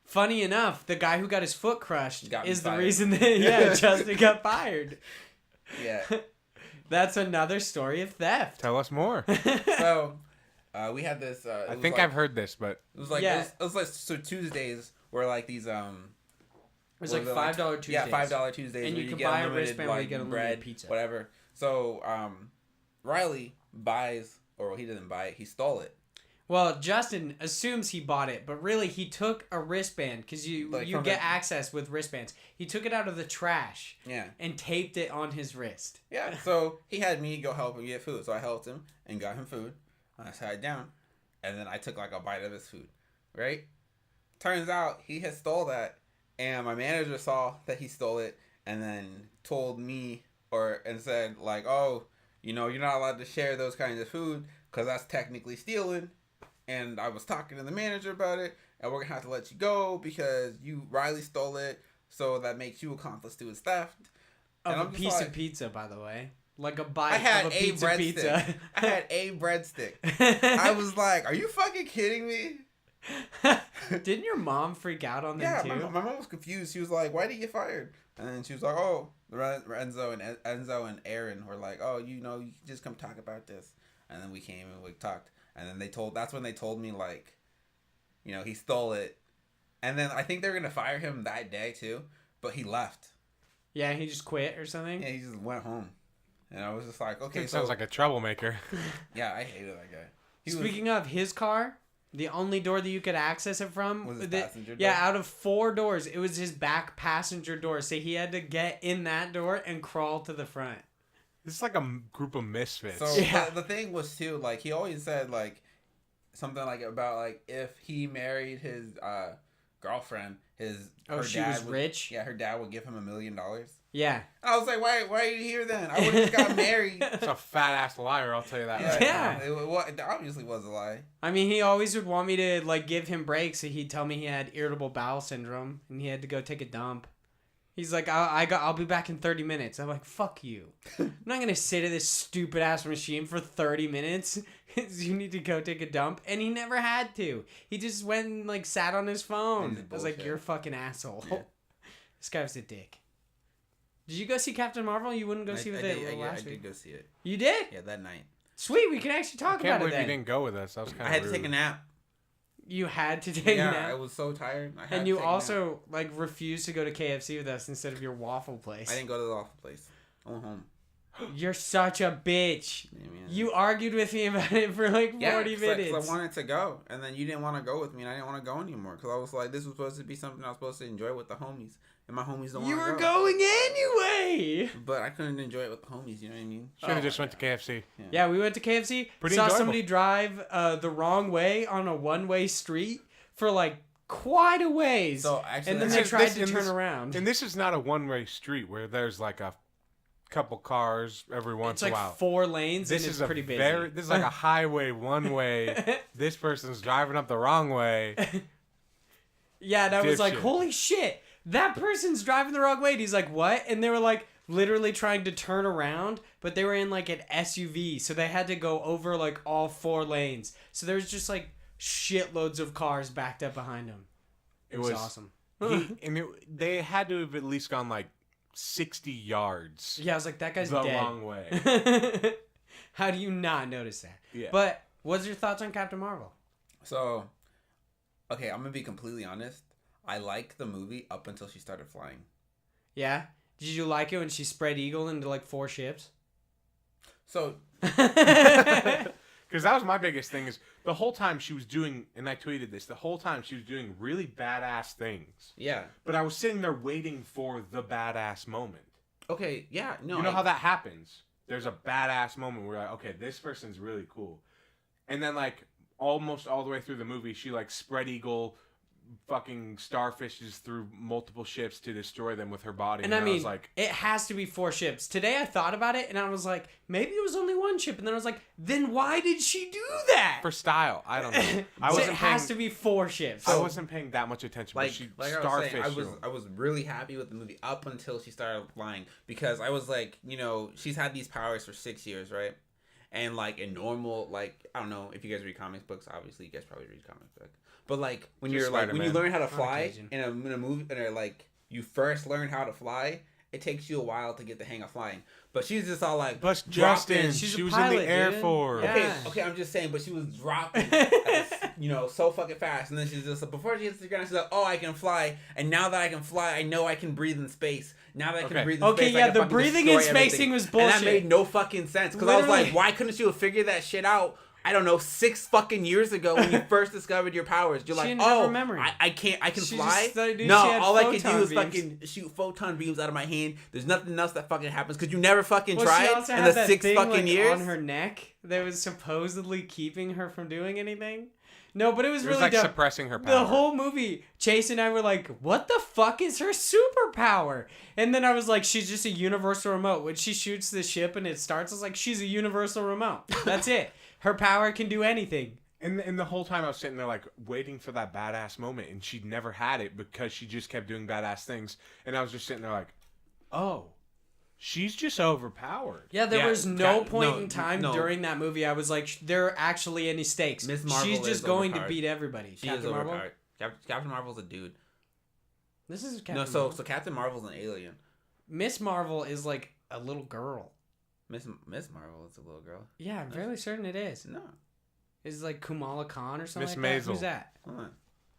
Funny enough, the guy who got his foot crushed Got is the fired. reason that Justin got fired. Yeah. That's another story of theft. Tell us more. So we had this. I think I've heard this, but It was like Yeah. it was like so Tuesdays were like these It was what like was it, $5 Tuesdays. Yeah, $5 Tuesdays. And where you could get buy a unlimited, wristband where you like, get unlimited bread, pizza. whatever. So Riley buys, or he didn't buy it. He stole it. Well, Justin assumes he bought it, but really he took a wristband because you Like you from get the- access with wristbands. He took it out of the trash Yeah. and taped it on his wrist. Yeah. So he had me go help him get food. So I helped him and got him food. I sat down, and then I took like a bite of his food. Right. Turns out he had stole that, and my manager saw that he stole it, and then told me and said like, oh, you know, you're not allowed to share those kinds of food because that's technically stealing. And I was talking to the manager about it, and we're gonna have to let you go because Riley stole it, so that makes you accomplice to his theft. And Of a I'm just piece like- of pizza, by the way. Like a bite I had of a a pizza breadstick. pizza. I had a breadstick. I was like, "Are you fucking kidding me?" Didn't your mom freak out on them Yeah, too? my mom was confused. She was like, "Why did you get fired?" And then she was like, "Oh, Enzo and Aaron were like, oh, you know, you just come talk about this." and then we came and we talked, and then that's when they told me like, you know, he stole it, and then I think they were gonna fire him that day too, but he left. Yeah, he just quit or something. Yeah, he just went home, and I was just like, okay, It sounds like a troublemaker. Yeah, I hated that guy. Speaking of his car, the only door that you could access it from was his passenger door? Yeah, out of 4 doors, it was his back passenger door. So he had to get in that door and crawl to the front. This is like a group of misfits. So Yeah. the thing was too, like, he always said like something like about like if he married his girlfriend, She was rich. Yeah, her dad would give him $1 million. Yeah. I was like, why are you here then? I would have just got married. It's a fat ass liar, I'll tell you that. Yeah. It obviously was a lie. I mean, he always would want me to like give him breaks. So he'd tell me he had irritable bowel syndrome and he had to go take a dump. He's like, I'll be back in 30 minutes. I'm like, fuck you. I'm not gonna sit at this stupid ass machine for 30 minutes. You need to go take a dump, and he never had to. He just went and like sat on his phone. I was like, you're a fucking asshole. Yeah. This guy was a dick. Did you go see Captain Marvel? You wouldn't go see it last I week. did go see it. You did? Yeah, that night. Sweet. We can actually I talk can't about it believe you then. didn't go with us. That was kind of I had to take a nap. You had to take a Yeah, nap. I was so tired. I had And to you take a nap. also like refused to go to KFC with us instead of your waffle place. I didn't go to the waffle place. I went home. You're such a bitch. Yeah, man. You argued with me about it for like 40 minutes. Cause I wanted to go, and then you didn't want to go with me, and I didn't want to go anymore. Because I was like, this was supposed to be something I was supposed to enjoy with the homies, and my homies don't want to go. You were going anyway. But I couldn't enjoy it with the homies, you know what I mean? Should have just went to KFC. Yeah, we went to KFC. Pretty saw enjoyable. somebody drive the wrong way on a one-way street for like quite a ways. So actually, and then this they is- tried this- to and turn this- around. And this is not a one-way street where there's like a couple cars every once It's in like a while. 4 lanes This and is it's pretty busy. This is like a highway one way. This person's driving up the wrong way. Yeah, and I was like, Dipshit. holy shit, that person's driving the wrong way. And he's like, what? And they were like literally trying to turn around, but they were in like an SUV, so they had to go over like all 4 lanes. So there's just like shitloads of cars backed up behind him. It was awesome. They had to have at least gone like 60 yards Yeah, I was like, that guy's the dead. wrong way. How do you not notice that? Yeah. But what's your thoughts on Captain Marvel? So, okay, I'm gonna be completely honest. I liked the movie up until she started flying. Yeah? Did you like it when she spread eagle into like 4 ships? So, Because that was my biggest thing is the whole time she was doing, and I tweeted this, the whole time she was doing really badass things. yeah. But I was sitting there waiting for the badass moment. Okay, yeah, no. You know how that happens? There's a badass moment where like, okay, this person's really cool. And then like almost all the way through the movie, she like spread eagle fucking starfishes through multiple ships to destroy them with her body. And I mean, was like, it has to be 4 ships. Today I thought about it and I was like, maybe it was only 1 ship. And then I was like, then why did she do that? for style, I don't know. I So it wasn't has paying, to be 4 ships. I wasn't paying that much attention. like but she I was starfish. saying, through I was really happy with the movie up until she started flying, because I was like, you know, she's had these powers for 6 years, right? And like in normal, like, I don't know if you guys read comic books. Obviously, you guys probably read comic books. But like when Just you're like when you Spider-Man. learn how to On fly occasion. in a movie, and like you first learn how to fly, it takes you a while to get the hang of flying. But she's just all like, Plus dropping. Justin, She's a she was pilot, in the Air dude. Force. Yeah. Okay, I'm just saying, but she was dropping, you know, so fucking fast. And then she's just, before she hits the ground, she's like, oh, I can fly. And now that I can fly, I know I can breathe in space. Now that I can Okay. breathe in Okay, space, I yeah, can the fucking breathing in destroy space everything. thing was And bullshit. that made no fucking sense. Because I was Literally. like, why couldn't you have figured that shit out? I don't know, 6 fucking years ago when you first discovered your powers. You're She like, didn't have oh, her memory. I can She fly. just thought, dude, No, she had all I can do photon is beams. fucking shoot photon beams out of my hand. There's nothing else that fucking happens because you never fucking Well, she tried also in had the that 6 thing, fucking like, years. on her neck that was supposedly keeping her from doing anything. No, but it was It was really like dumb. suppressing her power. The whole movie, Chase and I were like, what the fuck is her superpower? And then I was like, she's just a universal remote. When she shoots the ship and it starts, I was like, she's a universal remote. That's it. Her power can do anything. And the whole time I was sitting there like waiting for that badass moment, and she never had it because she just kept doing badass things. And I was just sitting there like, oh, she's just overpowered. Yeah, there Yeah, was no Cap- point no, in time no. during that movie I was like, there are actually any stakes. Miss Marvel She's is just going overpowered. to beat everybody. She Captain is Marvel? overpowered. Captain Marvel's a dude. This is Captain No, so Marvel. so Captain Marvel's an alien. Miss Marvel is like a little girl. Miss Marvel is a little girl. Yeah, I'm fairly certain it is. No. Is it like Kamala Khan or something Miss like that? Maisel. Who's that? Hold on.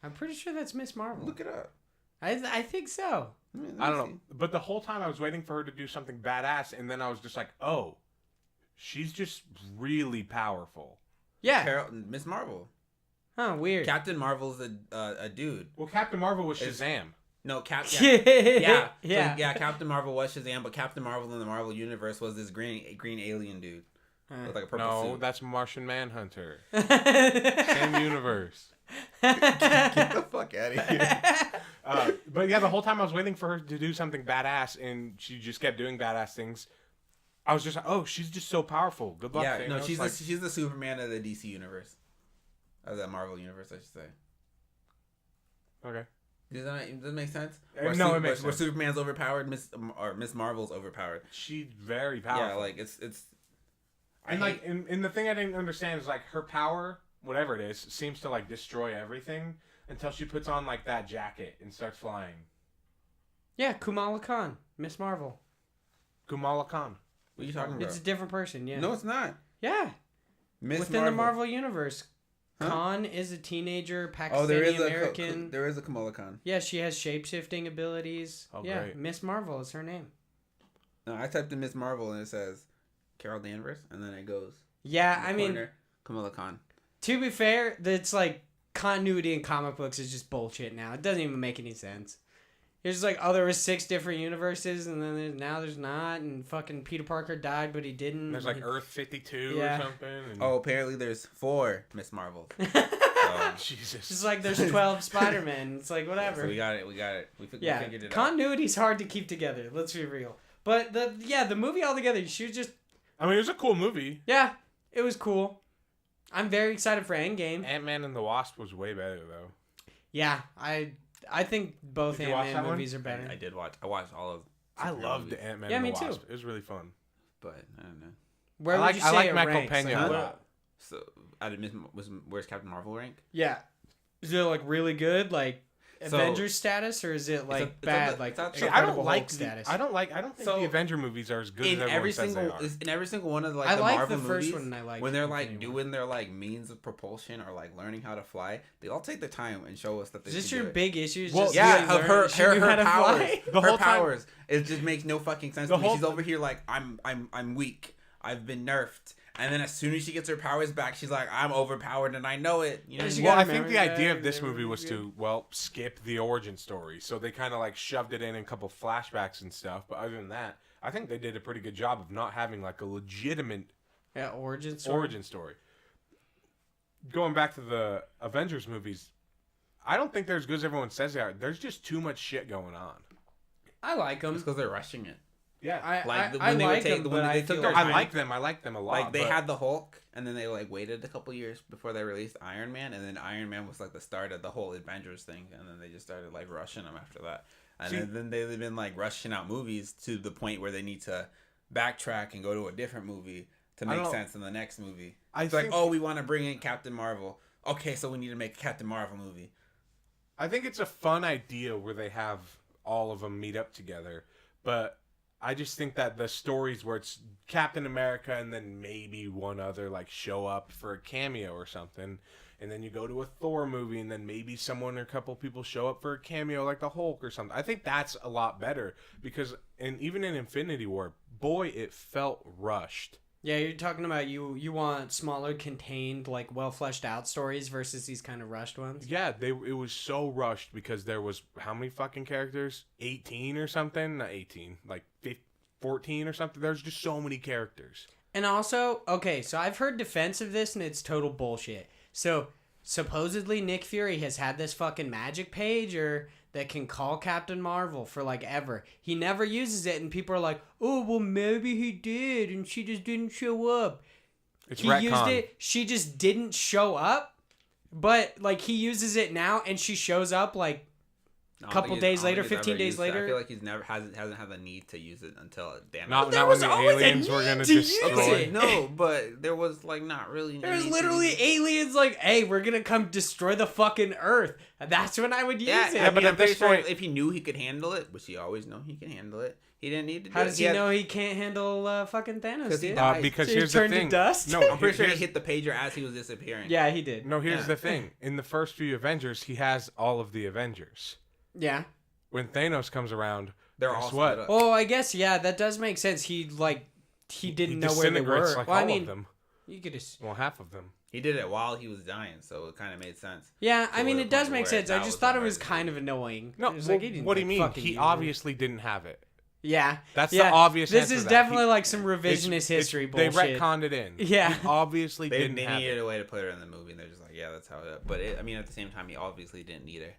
I'm pretty sure that's Miss Marvel. Look it up. I think so. I don't know. But the whole time I was waiting for her to do something badass, and then I was just like, oh, she's just really powerful. Yeah. Miss Marvel. Huh, weird. Captain Marvel's a dude. Well, Captain Marvel was Shazam. No, Yeah. yeah. Captain Marvel was Shazam, but Captain Marvel in the Marvel universe was this green alien dude with like a purple No, suit. that's Martian Manhunter. Same universe. Get the fuck out of here. But yeah, the whole time I was waiting for her to do something badass, and she just kept doing badass things. I was just like, oh, she's just so powerful. Good luck. Yeah, no, Thanos. she's the Superman of the DC universe, of the Marvel universe, I should say. Okay. Does that make sense? No, it makes Where sense. Superman's overpowered, Miss Marvel's overpowered. She's very powerful. Yeah, like it's. And like, and the thing I didn't understand is like her power, whatever it is, seems to like destroy everything until she puts on like that jacket and starts flying. Yeah, Kamala Khan, Miss Marvel. Kamala Khan. What are you talking about? It's a different person. Yeah. No, it's not. Yeah. Miss Within the Marvel universe, Huh? Khan is a teenager Pakistani Oh, there is American. there is a Kamala Khan. Yeah, she has shape-shifting abilities. Oh, yeah, great. Miss Marvel is her name. No, I typed in Miss Marvel and it says Carol Danvers, and then it goes. Yeah, in the I mean, corner, Kamala Khan. to be fair, that's like continuity in comic books is just bullshit now. It doesn't even make any sense. It's just like, oh, there was 6 different universes, and then now there's not, and fucking Peter Parker died, but he didn't. There's like Earth 52 Yeah. or something. And... Oh, apparently there's 4 Miss Marvels. Jesus. Just like there's 12 Spider-Man. It's like, whatever. So we got it. We Yeah, figured it out. continuity's hard to keep together. Let's be real. But the movie altogether, she was just, I mean, it was a cool movie. yeah, it was cool. I'm very excited for Endgame. Ant-Man and the Wasp was way better though. Yeah, I think both Did you watch Ant-Man that one? movies are better. I did watch. I watched all of. I superhero loved movies, Ant-Man Yeah, and the me too. Wasp. It was really fun. but I don't know. Where I would like- you I say like it Michael ranks? Pena Like, a what- lot. So out of where's Captain Marvel rank? Yeah. Is it like really good, like So- Avengers status, or is it like it's bad, on the- like it's on- See, I Incredible don't Hulk like status? I don't think So, the Avenger movies are as good as In everyone every says single they are. in every single one of like I the like Marvel the first movies, one. I like when they're like Infinity War. doing their like means of propulsion or like learning how to fly, they all take the time and show us that they Is this can your do it. big issue? Is Well, just Yeah, you of her learn- she knew how to powers. fly? The Her whole time- powers. It just makes no fucking sense The to me. whole She's over here like I'm weak. I've been nerfed. And then as soon as she gets her powers back, she's like, I'm overpowered and I know it. You know? Yeah, she Well, gotta I think remember the idea that, of this yeah, movie was yeah. to, well, skip the origin story. So they kind of like shoved it in a couple flashbacks and stuff. But other than that, I think they did a pretty good job of not having like a legitimate Yeah, origin story. origin story. Going back to the Avengers movies, I don't think they're as good as everyone says they are. There's just too much shit going on. I like them. It's because they're rushing it. Yeah, I when they would like take- them, when but they I took feel their like I like them. I like them a lot. Like they but- had the Hulk, and then they like waited a couple years before they released Iron Man, and then Iron Man was like the start of the whole Avengers thing, and then they just started like rushing them after that, and See- then they've been like rushing out movies to the point where they need to backtrack and go to a different movie to I make don't- sense in the next movie. I It's like, think- oh, we want to bring in Captain Marvel. Okay, so we need to make a Captain Marvel movie. I think it's a fun idea where they have all of them meet up together, but I just think that the stories where it's Captain America and then maybe one other like show up for a cameo or something, and then you go to a Thor movie and then maybe someone or a couple people show up for a cameo like the Hulk or something. I think that's a lot better because, and even in Infinity War, boy, it felt rushed. Yeah, you're talking about you want smaller, contained, like well fleshed out stories versus these kind of rushed ones. Yeah, it was so rushed because there was how many fucking characters? 18 or something? Not 18, like 14 or something. There's just so many characters. And also, okay, so I've heard defense of this and it's total bullshit. So supposedly Nick Fury has had this fucking magic pager that can call Captain Marvel for like ever. He never uses it and people are like, oh, well maybe he did and she just didn't show up. It's He retcon. used it, she just didn't show up, but like he uses it now and she shows up like I don't couple think days I don't later, think he's 15 ever days used it. later. I feel like he's never hasn't had the need to use it until damn. Not there when was the always a aliens were need gonna to use destroy. it. No, but there was like not really. There was any to literally use it. aliens like, hey, we're gonna come destroy the fucking Earth. And that's when I would use it. Yeah, but I'm at this pretty sure point- if he knew he could handle it, which he always know he can handle it, he didn't need to. How do does it. he had- know he can't handle fucking Thanos, 'Cause he dude? died. Because So he here's the turned to thing. dust? No, I'm pretty sure he here's- hit the pager as he was disappearing. Yeah, he did. No, here's Yeah. the thing. In the first few Avengers, he has all of the Avengers. Yeah. When Thanos comes around, They're guess all what? split up. Oh, I guess, yeah, that does make sense. He didn't know where they disintegrates, were. like Well, I all mean, of them. you could just... Well, half of them. He did it while he was dying, so it kind of made sense. Yeah, I To mean, the it does point make where sense. I that just was thought it an was emergency. kind of annoying. No, It was well, like, he didn't, what do you like, mean? fucking He use it. obviously didn't have it. Yeah. That's yeah. the obvious This answer is to that. definitely He- like some revisionist history They bullshit. retconned it in. Yeah. He obviously They didn't have needed it. a way to put it in the movie, and they're just like, yeah, that's how it. But I mean, at the same time, he obviously didn't need her.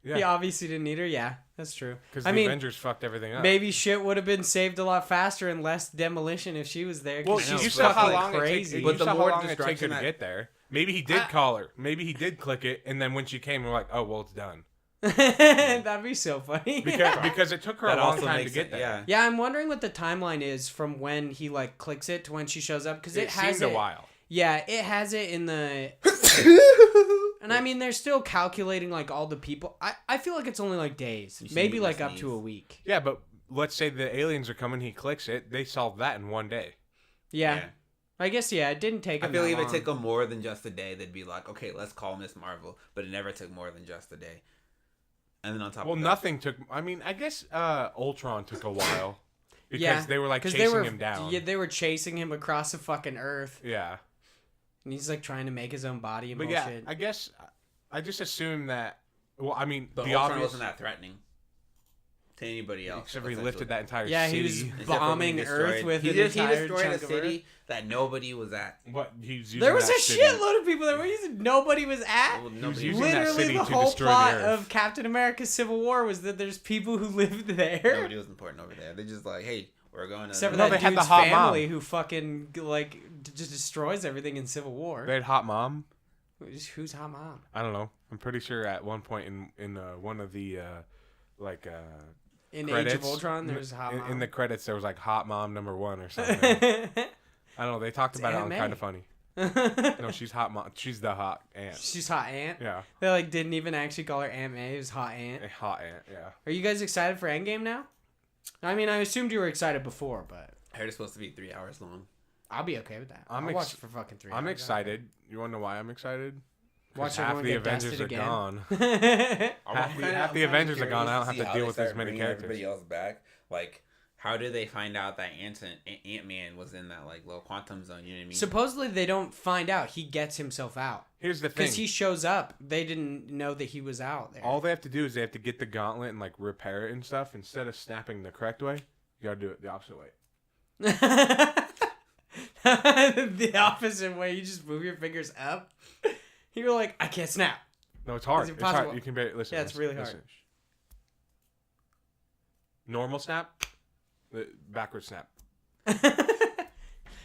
Yeah. He obviously didn't need her. Yeah, that's true. Because I the mean, Avengers fucked everything up. maybe shit would have been saved a lot faster and less demolition if she was there. 'Cause Well, she's you saw how fucking long crazy. it But takes. the You saw more how long it takes her destruction to that- get there. Maybe he did call her. Maybe he did click it, and then when she came, we're like, oh well, it's done. That'd be so funny. Because it took her a long time to makes get it- there. Yeah. Yeah, I'm wondering what the timeline is from when he like clicks it to when she shows up because it has seemed it. a while. Yeah, it has it in the. And I mean, they're still calculating like all the people. I feel like it's only like days, You see maybe my like up sneeze. to a week. Yeah, but let's say the aliens are coming. He clicks it. They solved that in one day. Yeah, I guess it didn't take. I Him feel that like if long. it took them more than just a day, they'd be like, okay, let's call Miss Marvel. But it never took more than just a day. And then on top Well, of that, nothing took. I mean, I guess Ultron took a while because Yeah, they were like 'Cause chasing him down. Yeah, they were chasing him across the fucking earth, Yeah. and he's like trying to make his own body and But bullshit. yeah, I guess I just assume that. Well, I mean, but the Ultron obvious. wasn't that threatening to anybody else. Except for he essentially. lifted that entire Yeah, city. he was Except for when he bombing destroyed- Earth with he an did- entire He destroyed a chunk of city Earth. that nobody was at. What he's using There was that a city- shitload of people that were using. Nobody was at. Well, He was nobody using that Literally, city the to whole destroy the plot Earth. of Captain America's Civil War was that there's people who lived there. Nobody was important over there. They just like, hey, we're going to. Except for No, that they had dude's the hot mom. family who fucking like just destroys everything in Civil War. They had Hot Mom. Who's hot mom? I don't know. I'm pretty sure at one point in one of the In credits, Age of Ultron, there was hot mom. in the credits there was like Hot Mom #1 or something. I don't know. They talked about it on Aunt Kind May. of Funny. No, she's Hot Mom. She's the hot aunt. She's Hot Aunt. Yeah, They like didn't even actually call her Aunt May. It was Hot Aunt. a hot aunt. Yeah. Are you guys excited for Endgame now? I mean, I assumed you were excited before, but I heard it's supposed to be 3 hours long. I'll be okay with that. I'm I'll ex- watch it for fucking 3 hours. I'm excited. You want to know why I'm excited? 'Cause Watch half everyone the get Avengers dusted are again. gone. Half I'm the kinda Avengers are gone. I curious don't have see to how deal they with start as many bringing characters. Everybody else back. Like, how did they find out that Ant-Man was in that like little quantum zone? You know what I mean? Supposedly they don't find out. He gets himself out Here's the thing. because he shows up. They didn't know that he was out there. All they have to do is they have to get the gauntlet and like repair it and stuff. Instead of snapping the correct way, you gotta do it the opposite way. The opposite way. You just move your fingers up. You're like, I can't snap. No, it's hard. It's It's hard. impossible. You can barely listen. Yeah, it's listen, really hard. listen. Normal snap, the backward snap.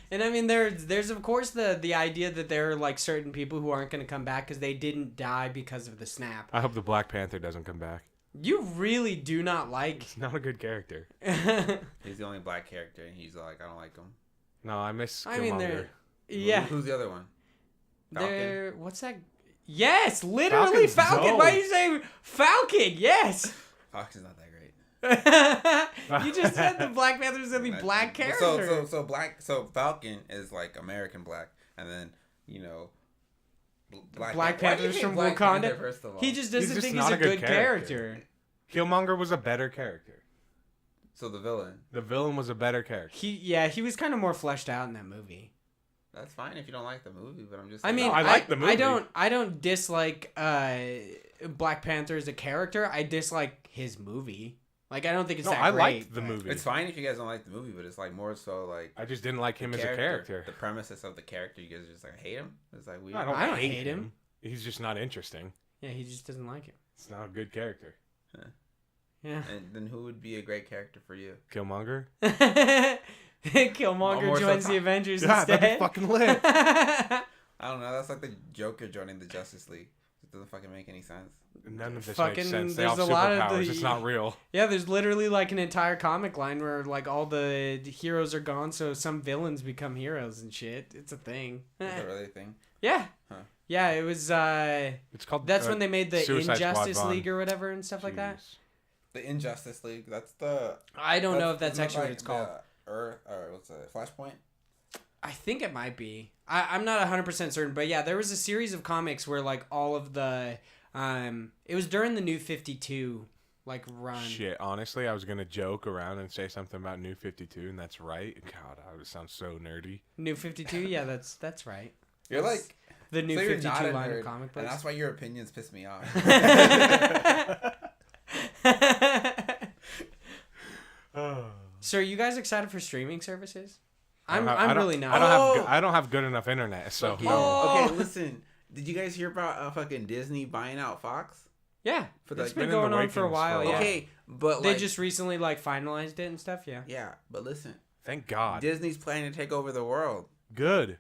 And I mean, there's of course the idea that there are like certain people who aren't going to come back because they didn't die because of the snap. I hope the Black Panther doesn't come back. You really do not like. He's not a good character. He's the only black character, and he's like, I don't like him. No, I miss. I mean, Killmonger. they're yeah. Who's the other one? Falcon? They're what's that? Yes, literally Falcon's Falcon. dope. Why are you saying Falcon? Yes. Falcon's not that great. You just said the Black Panther is the only black character. So Falcon is like American black, and then you know. Black Why do you Panther's hate from Black Wakanda. Panther, first of all? He just doesn't just think not he's a a good good character. character. Killmonger was a better character. So the villain. The villain was a better character. He was kind of more fleshed out in that movie. That's fine if you don't like the movie, but I'm just. I mean, No, I like the movie. I don't dislike Black Panther as a character. I dislike his movie. Like, I don't think it's No, that I great. liked the but- movie. it's fine if you guys don't like the movie, but it's like more so like. I just didn't like him the as a character. The premises of the character, you guys are just like hate him. It's like we. No, I don't hate him. He's just not interesting. Yeah, he just doesn't like it. It's not a good character. Yeah. And then who would be a great character for you? Killmonger. Killmonger More so joins the top- Avengers God, that'd be instead. fucking lit. I don't know. That's like the Joker joining the Justice League. It doesn't fucking make any sense. None of this Fucking- makes sense. They all there's have a lot of superpowers. the- It's not real. Yeah, there's literally like an entire comic line where like all the heroes are gone, so some villains become heroes and shit. It's a thing. Is that really a thing? Yeah. Huh. Yeah, it was It's called. that's when they made the Suicide Squad Injustice Vaughn. League or whatever and stuff like that. Jeez. The Injustice League. That's the. I don't know if that's isn't actually that what it's called. the Earth or what's it? Flashpoint. I think it might be. I'm not 100% certain, but yeah, there was a series of comics where like all of the it was during the New 52 like run. Shit, honestly, I was gonna joke around and say something about New 52, and that's right. God, it sounds so nerdy. New 52, yeah, that's right. You're like The New so you're 52 not a line nerd, of comic and books. that's why your opinions piss me off. So are you guys excited for streaming services? I don't I'm have- really not. I don't have good enough internet, so Okay. no. Oh. Okay, listen. Did you guys hear about fucking Disney buying out Fox? Yeah, For the- it's been been in the going on for a Awakens while. for a Yeah, while. Okay, but they like, just recently like finalized it and stuff. Yeah. yeah, but listen, Thank God. Disney's planning to take over the world. Good.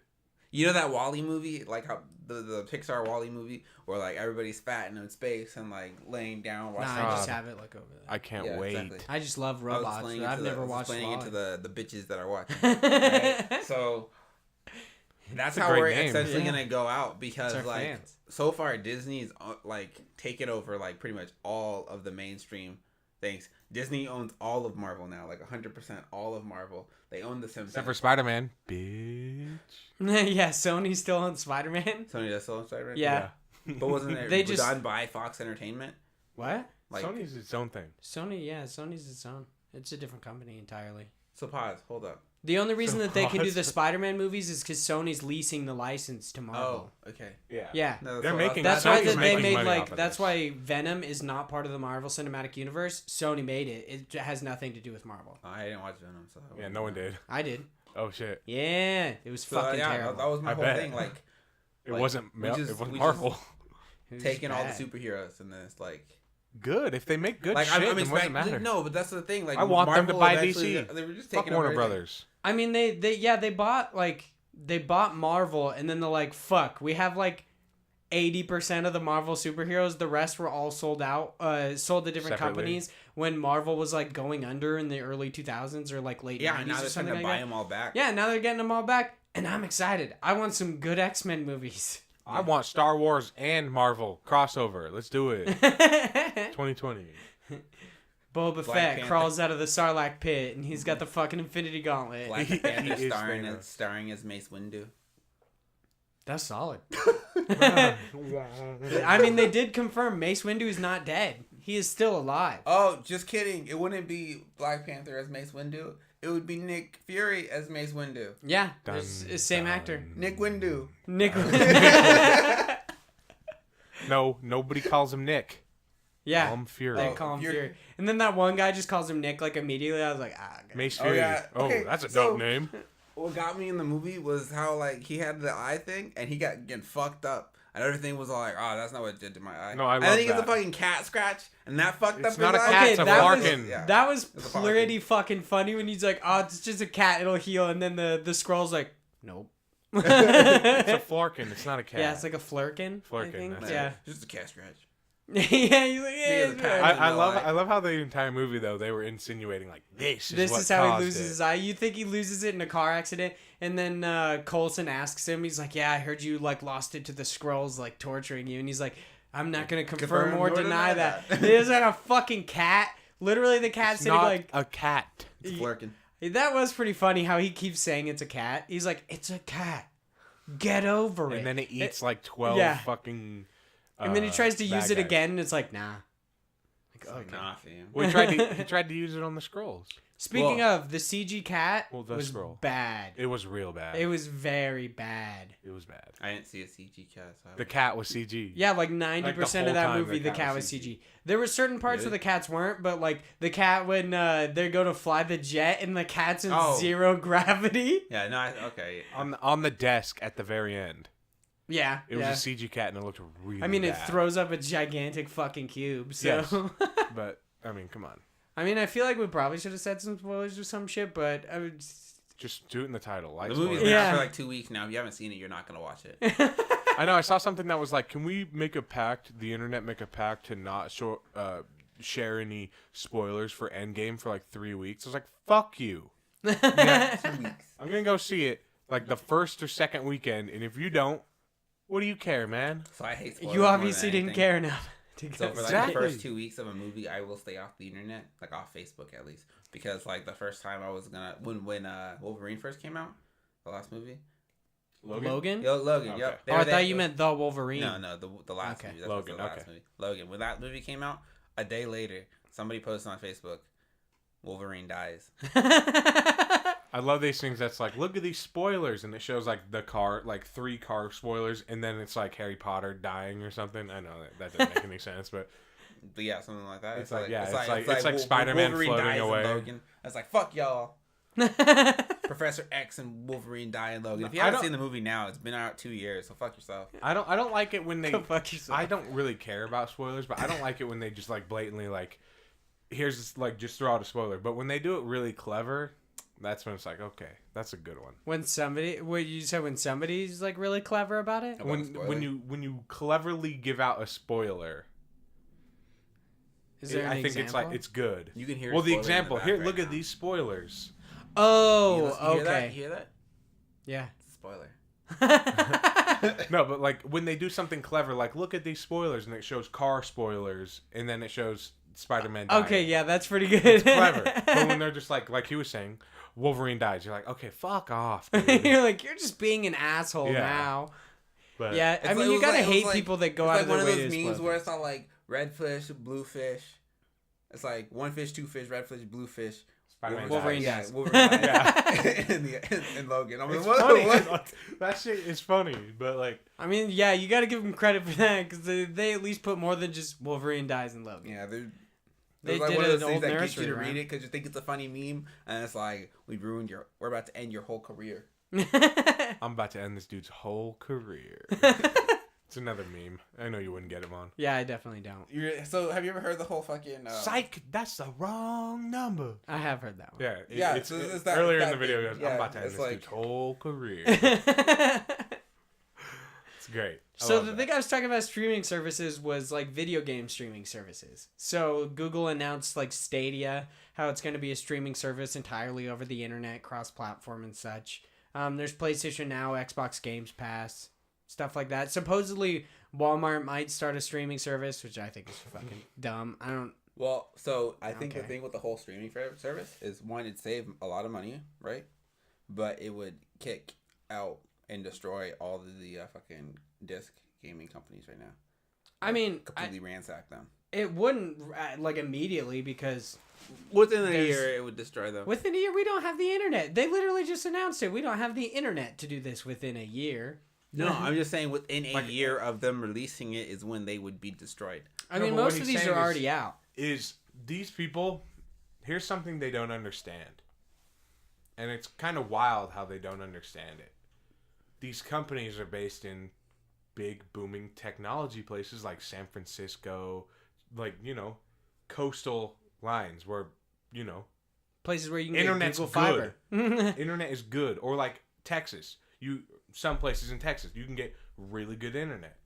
You know that Wall-E movie, like how the Pixar Wall-E movie, where like everybody's fat and in space and like laying down watching. Nah, I just God. have it like over there. I can't Yeah, wait. exactly. I just love I was robots. explaining But it I've to the- never I was watched explaining it to Wall-E. the bitches that are watching. Right? So that's a how great we're name. essentially Yeah. gonna go out because It's our like fans. so far Disney's like taken over like pretty much all of the mainstream things. Disney owns all of Marvel now, like 100% all of Marvel. They own the Simpsons. Except for Spider-Man, bitch. Yeah, Sony still on Spider-Man. Sony does still own Spider-Man? Yeah. But wasn't it They just- done by Fox Entertainment? What? Like, Sony's its own thing. Sony's its own. It's a different company entirely. so pause, hold up. The only reason that they can do pause. the Spider-Man movies is because Sony's leasing the license to Marvel. Oh, okay. Yeah. Yeah. No, They're so making- That's Sony's why making they made money like. off of That's this. why Venom is not part of the Marvel Cinematic Universe. Sony made it. It has nothing to do with Marvel. I didn't watch Venom, so I Yeah, wouldn't no one know. did. I did. Oh shit. Yeah, it was So, fucking yeah, terrible. that was my I whole bet. thing. Like It Like, wasn't. we just- It was we Marvel. It was taking all the bad. superheroes and then it's like Good. If they make good like shit, I'm then what does it expecting matter? no, but that's the thing. Like I want them to Marvel buy eventually- DC. They were just Fuck taking Warner over everything. Brothers. I mean, they bought Marvel, and then they're like, fuck, we have like 80% of the Marvel superheroes. The rest were all sold out, sold to different Separately. companies when Marvel was like going under in the early 2000s or like late Yeah, 90s and now or they're trying something to like buy that. them all back. Yeah, now they're getting them all back, and I'm excited. I want some good X-Men movies. I want Star Wars and Marvel crossover. Let's do it. Boba 2020. Fett Panther. crawls out of the Sarlacc pit, and he's got the fucking Infinity Gauntlet. Black He Panther is starring as Mace Windu. That's solid. I mean, they did confirm Mace Windu is not dead. He is still alive. Oh, just kidding. It wouldn't be Black Panther as Mace Windu. It would be Nick Fury as Mace Windu. Yeah, Dun, it's the same dun. actor. Nick Windu. Nick. No, nobody calls him Nick. Yeah, Call him Fury. they call him Fury. Fury. And then that one guy just calls him Nick like immediately. I was like, okay. Mace Oh, Fury. yeah. Oh, Okay, that's a so- dope name. What got me in the movie was how like he had the eye thing and he got getting fucked up. And everything was all like, oh, that's not what it did to my eye. No, I And love then he gets a that. fucking cat scratch and that fucked It's up not his a eye. cat, Okay, it's a that was- Flarkin. Yeah. That was It's a fucking- pretty fucking funny when he's like, oh, it's just a cat. It'll heal. And then the scroll's like, nope. It's a Flarkin. It's not a cat. Yeah, it's like a flirkin. I Flirkin, think. that's Yeah. Just a cat scratch. yeah, he's like, yeah. Because it's the right. cat- I No, love like- I love how the entire movie though they were insinuating like this This what is how he caused loses it. his eye. You think he loses it in a car accident, and then Coulson asks him, he's like, "Yeah, I heard you like lost it to the Skrulls, like torturing you," and he's like, "I'm not gonna confirm or deny that." There's like a fucking cat. Literally, the cat It's sitting not like a cat. It's Flarkin. that was pretty funny. How he keeps saying it's a cat. He's like, "It's a cat. Get over it." And then it eats like 12 yeah. fucking. And then he tries to bad use it guys. again, and it's like, nah. It's like, nah, fam. Well, he tried to use it on the scrolls. Speaking of, the CG cat Well, the was Skrull. bad. It was real bad. It was very bad. It was bad. I didn't see a CG cat. So The cat was CG. Yeah, like 90% whole of that time movie, the the cat cat was was CG. There were certain parts where the cats weren't, but like the cat when they go to fly the jet and the cat's in Oh. zero gravity. Yeah, no, okay. On the desk at the very end. Yeah, It was a CG cat and it looked really I mean, it bad. throws up a gigantic fucking cube. So, Yes. But I mean, come on. I mean, I feel like we probably should have said some spoilers or some shit, but Just do it in the title. Light The movie's spoilers. been out Yeah. for like 2 weeks now. If you haven't seen it, you're not gonna watch it. I know. I saw something that was like, can we make a pact? The internet make a pact to not share any spoilers for Endgame for like 3 weeks. I was like, fuck you. Yeah, 2 weeks. I'm gonna go see it like the first or second weekend, and if you don't, what do you care, man? So I hate spoilers. You more obviously than didn't anything. care enough to So go for like see Exactly. the first 2 weeks of a movie, I will stay off the internet, like off Facebook at least, because like the first time I was gonna when Wolverine first came out, the last movie. Logan? Logan. Okay. Yep. Oh, I thought you meant the Wolverine. No, the last Okay. movie. That's Logan, the last okay. movie. Logan. When that movie came out, a day later, somebody posted on Facebook, Wolverine dies. I love these things that's like, look at these spoilers, and it shows like the car, like 3 car spoilers, and then it's like Harry Potter dying or something. I know that doesn't make any sense, but But yeah, something like that. It's like Spider-Man Wolverine floating dies in away. Logan. I was like, fuck y'all. Professor X and Wolverine die in Logan. If you I haven't don't- seen the movie now, it's been out 2 years, so fuck yourself. I don't like it when they. Go fuck yourself. I don't really care about spoilers, but I don't like it when they just like blatantly like, here's like just throw out a spoiler. But when they do it really clever, that's when it's like, okay, that's a good one. When somebody's like really clever about it. About a When spoiler? when you cleverly give out a spoiler, Is there an I think it's example? like it's good. You can hear. Well, the spoiler in example here. back Look right at now. these spoilers. Oh, You hear that? okay. You hear that? Yeah. It's a spoiler. No, but like when they do something clever, like look at these spoilers, and it shows car spoilers, and then it shows Spider-Man. Dying. Okay, yeah, that's pretty good. It's clever. But when they're just like he was saying, Wolverine dies, you're like, okay, fuck off. Dude. You're like, you're just being an asshole Yeah. now. But Yeah, I mean, you gotta hate people that go out of their way to It's like one of those memes spoil where things. it's not like red fish, blue fish. It's like one fish, two fish, red fish, blue fish. Spider-Man Wolverine dies. dies. Yeah, Wolverine dies. Yeah. in Logan. I'm It's like, funny. what? That shit is funny, but like, I mean, yeah, you gotta give them credit for that because they at least put more than just Wolverine dies in Logan. Yeah, they're. They It's like did one of an those things old that gets nursery you to rhyme. read it because you think it's a funny meme, and it's like we're about to end your whole career. I'm about to end this dude's whole career. It's another meme. I know you wouldn't get him on. Yeah, I definitely don't. So have you ever heard the whole fucking Psych, that's the wrong number. I have heard that one. Yeah, Yeah, It's, so it- it's that- earlier in that the video, thing. it goes, Yeah, I'm about to end it's this like- dude's whole career. It's great. I So love the that. thing I was talking about streaming services was like video game streaming services. So Google announced like Stadia, how it's going to be a streaming service entirely over the internet, cross-platform and such. There's PlayStation Now, Xbox Games Pass, stuff like that. Supposedly Walmart might start a streaming service, which I think is fucking dumb. I don't. Well, so I think the Okay. thing with the whole streaming service is one, it'd save a lot of money, right? But it would kick out and destroy all of the fucking disc gaming companies right now. I mean, Completely ransack them. it wouldn't like immediately because Within a There's- year, it would destroy them. within a year we don't have the internet. They literally just announced it. We don't have the internet to do this within a year. No, I'm just saying within a Like- year of them releasing it is when they would be destroyed. I No, mean, but what most he's of these saying are is- already out. Is these people, here's something they don't understand. And it's kind of wild how they don't understand it. These companies are based in big booming technology places like San Francisco, like, coastal lines where, Places where you can Internet's get Google Fiber. internet is good. Or like Texas. Some places in Texas, you can get really good internet.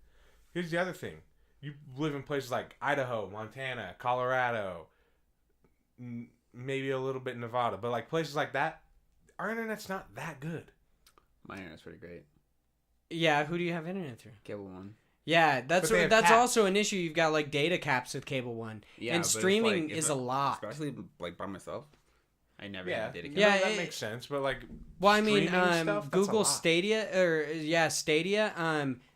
Here's the other thing. You live in places like Idaho, Montana, Colorado, maybe a little bit Nevada, but like places like that, our internet's not that good. My internet's pretty great. Yeah, who do you have internet through? Cable One. Yeah, But they have that's caps. also an issue. You've got like data caps with Cable One, Yeah, and but it's streaming like, is if a it- lot. Especially like by myself. I never Yeah, had data you cable. know, Yeah, that it- makes sense, but like, Well, I mean, streaming stuff, that's a Google lot. Stadia.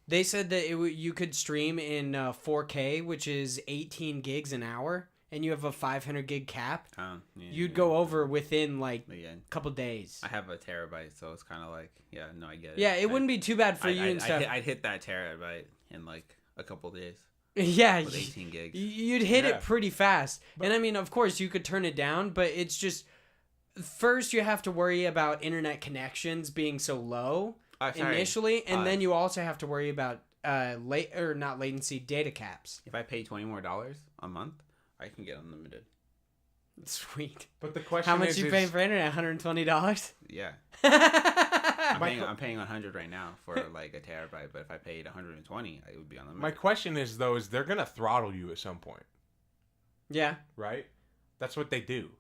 They said that you could stream in 4K, which is 18 gigs an hour, and you have a 500 gig cap. Yeah, You'd yeah. go over within like But yeah, a couple days. I have a terabyte, so it's kind of like, yeah, no, I get it. Yeah, it wouldn't be too bad for you and stuff. I'd hit that terabyte in like a couple days Yeah, with 18 gigs. you'd hit Yeah. it pretty fast. And I mean, of course, you could turn it down, but it's just first you have to worry about internet connections being so low Sorry. initially, and Uh, then you also have to worry about not latency, data caps. If I pay $20 more a month, I can get unlimited. Sweet. But the question How much is, you paying for internet? $120? Yeah. I'm I'm paying 100 right now for like a terabyte, but if I paid 120, it would be unlimited. my question is though, is they're gonna throttle you at some point, Yeah. right? That's what they do.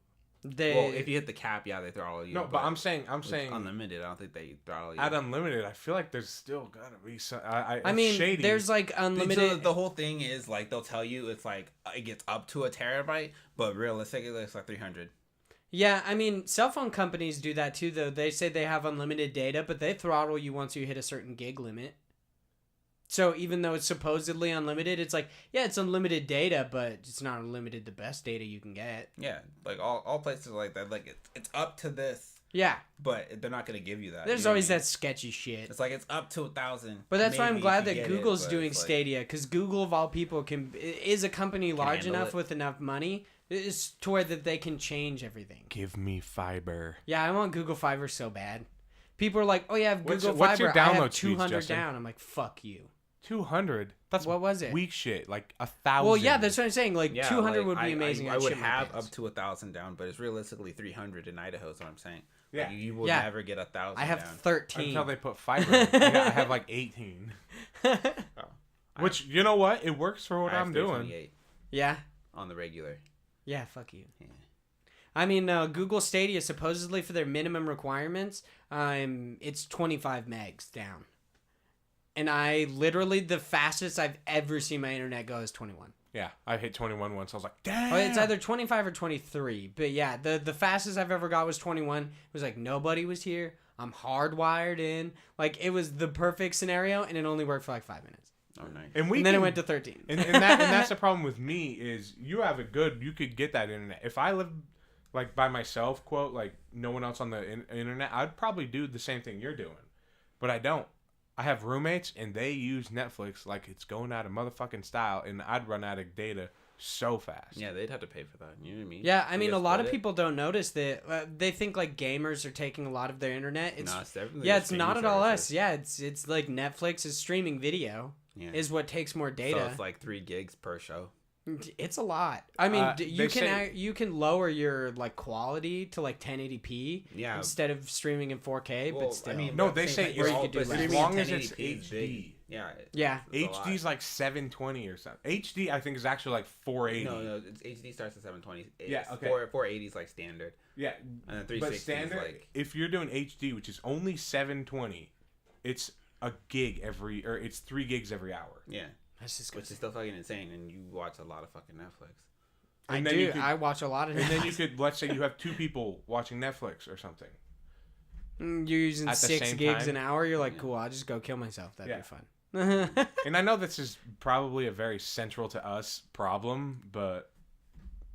Well, if you hit the cap, yeah, they throttle you. No, but I'm saying unlimited. I don't think they throttle you. at unlimited. I feel like there's still gotta be some. I it's mean, shady. there's like unlimited. So the whole thing is like they'll tell you it's like it gets up to a terabyte, but realistically it's like 300. Yeah, I mean, cell phone companies do that too, though. They say they have unlimited data, but they throttle you once you hit a certain gig limit. So even though it's supposedly unlimited, it's like, yeah, it's unlimited data, but it's not unlimited the best data you can get. Yeah, like all places like that, like it's up to this, Yeah. but they're not gonna give you that. There's you know always what I mean? that sketchy shit. It's like it's up to 1,000. But that's why I'm maybe glad if you that get Google's but doing it's like- Stadia, because Google, of all people, is a company large handle enough it. with enough money is to where that they can change everything. Give me fiber. Yeah, I want Google Fiber so bad. People are like, oh yeah, I have Google What's your Fiber. I have download speeds, 200 Justin? down. I'm like, fuck you. 200. That's What was it? weak shit. Like 1,000. Well, yeah, that's what I'm saying. Like, Yeah, 200 like, would be amazing. I I'd would shit my have pants. up to 1,000 down, but it's realistically 300 in Idaho. Is what I'm saying. Yeah. Like, you will Yeah. never get 1,000. I have down. 13. until they put fiber. In. Yeah, I have like 18. Which you know what? It works for what I have I'm doing. 328 Yeah. on the regular. Yeah, fuck you. Yeah. I mean, Google Stadia, supposedly for their minimum requirements, it's 25 megs down. And I literally, the fastest I've ever seen my internet go is 21. Yeah, I hit 21 once. I was like, damn. Oh, it's either 25 or 23. But yeah, the fastest I've ever got was 21. It was like, nobody was here. I'm hardwired in. Like, it was the perfect scenario, and it only worked for like 5 minutes. Oh, nice. And Then it went to 13. and that's the problem with me is you have you could get that internet. If I lived like by myself, quote, like no one else on the internet, I'd probably do the same thing you're doing. But I don't. I have roommates and they use Netflix like it's going out of motherfucking style, and I'd run out of data so fast. Yeah, they'd have to pay for that. You know what I mean? Yeah, I You mean, guys a lot split of it? people don't notice that. They think like gamers are taking a lot of their internet. It's No, it's definitely yeah, the it's streaming not at all us. services. Yeah, it's like Netflix is streaming video Yeah. is what takes more data. So it's like 3 gigs per show. It's a lot. I mean, they say- you can lower your like quality to like 1080p Yeah. instead of streaming in 4K, Well, but still. I mean, No, but they same say thing, it's you could do but less. as streaming long at as it's 1080p is big. HD. Yeah. Yeah. it's a lot. HD's like 720 or something. HD I think is actually like 480. No, it's HD starts at 720. Yeah, okay. 480 is like standard, Yeah, and then but 360 standard. is like If you're doing HD, which is only 720, it's a gig it's 3 gigs every hour. yeah, That's just which is still fucking insane. And you watch a lot of fucking Netflix. I And then you do. could- I watch a lot of And it. then you could, let's say you have 2 people watching Netflix or something. You're using At the 6 same gigs time. an hour. You're like, Yeah. cool. I'll just go kill myself. That'd Yeah. be fun. And I know this is probably a very central to us problem, but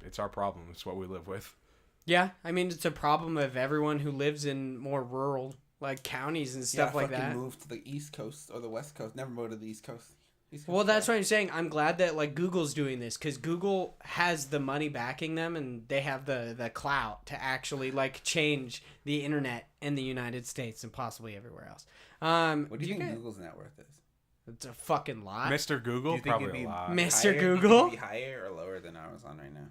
it's our problem. It's what we live with. Yeah, I mean, it's a problem of everyone who lives in more rural like counties and stuff like that. Move to the East Coast or the West Coast. Never go to the East Coast. Well, that's what I'm saying. I'm glad that like Google's doing this because Google has the money backing them and they have the clout to actually like change the internet in the United States and possibly everywhere else. What do you think Google's net worth is? It's a fucking lot. Mr. Google, Do you think it'd probably be a lot. Mr. higher? Do you think Google? it'd be higher or lower than Amazon right now?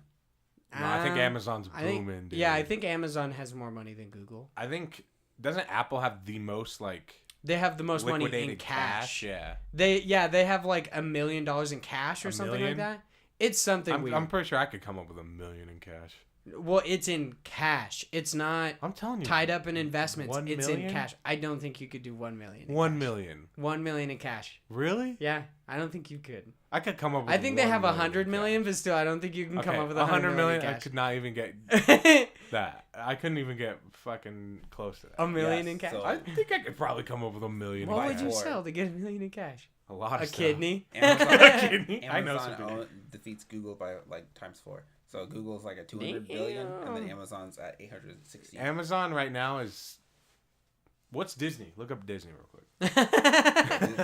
No, I think Amazon's I think- booming, dude. Yeah, I think Amazon has more money than Google. I think doesn't Apple have the most like They have the most money in liquidated cash. Yeah, They have like $1 million in cash or $1 something million? like that. It's something I'm weird. pretty sure I could come up with $1 million in cash. Well, it's in cash. It's not I'm telling you, tied up in investments. 1 It's million? in cash. I don't think you could do 1 million. in 1 cash. million. 1 million in cash. Really? Yeah, I don't think you could. I could come up with. I think they 1 have million 100 in million, cash. but still, I don't think you can come Okay, up with 100 million. in I cash. could not even get that. I couldn't even get fucking close to that. $1 million Yes, in cash. so- I think I could probably come up with $1 million. What in would you cash. sell to get $1 million in cash? A lot of A stuff. kidney. Kidney? I know Amazon something. defeats Google by like times 4. So Google's like at 200 billion, and then Damn. Amazon's at 860. Amazon right now is. What's Disney? Look up Disney real quick.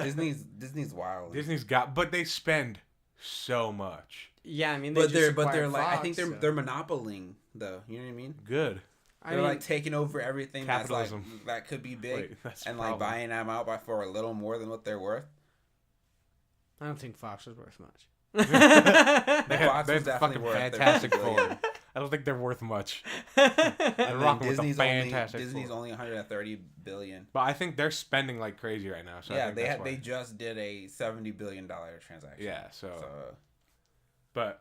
Disney's wild. Disney's got, but they spend so much. Yeah, I mean, they But just they're acquired like I Fox, think so- they're monopoling though. You know what I mean? Good. I They're mean, like taking over everything that's like Capitalism. that could be big, Wait, that's and the like problem. buying them out for a little more than what they're worth. I don't think Fox was worth much. They Fox have was definitely fucking worth Fantastic $30 billion. Four. I don't think they're worth much. And I'm then rocking with the Disney's Fantastic Disney's Four. only 130 billion. But I think they're spending like crazy right now. So I Yeah, think they that's why. they just did a $70 billion transaction. Yeah, so. So But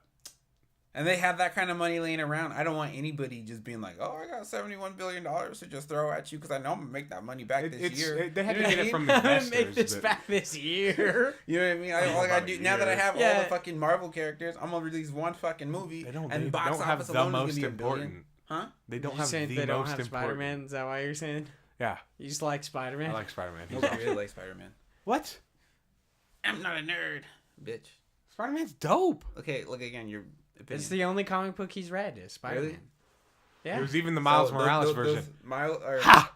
and they have that kind of money laying around. I don't want anybody just being like, "Oh, I got $71 billion to just throw at you," because I know I'm gonna make that money back this year. they have You to know get what it I from mean? investors. Make this but- back this year. You know what I mean? All I gotta do now that I have all Yeah. the fucking Marvel characters, I'm gonna release one fucking movie, They don't, and they box don't have office the alone is most gonna be $1 billion. important. Huh? They don't You have saying the they don't most have important. Spider-Man? Is that why you're saying? Yeah, You just like Spider-Man? I like Spider-Man. He's I awesome. really like Spider-Man. What? I'm not a nerd, bitch. Spider-Man's dope. Okay, look again. Your opinion. It's the only comic book he's read is Spider-Man. Really? Yeah. It was even the Miles Morales version. Ha!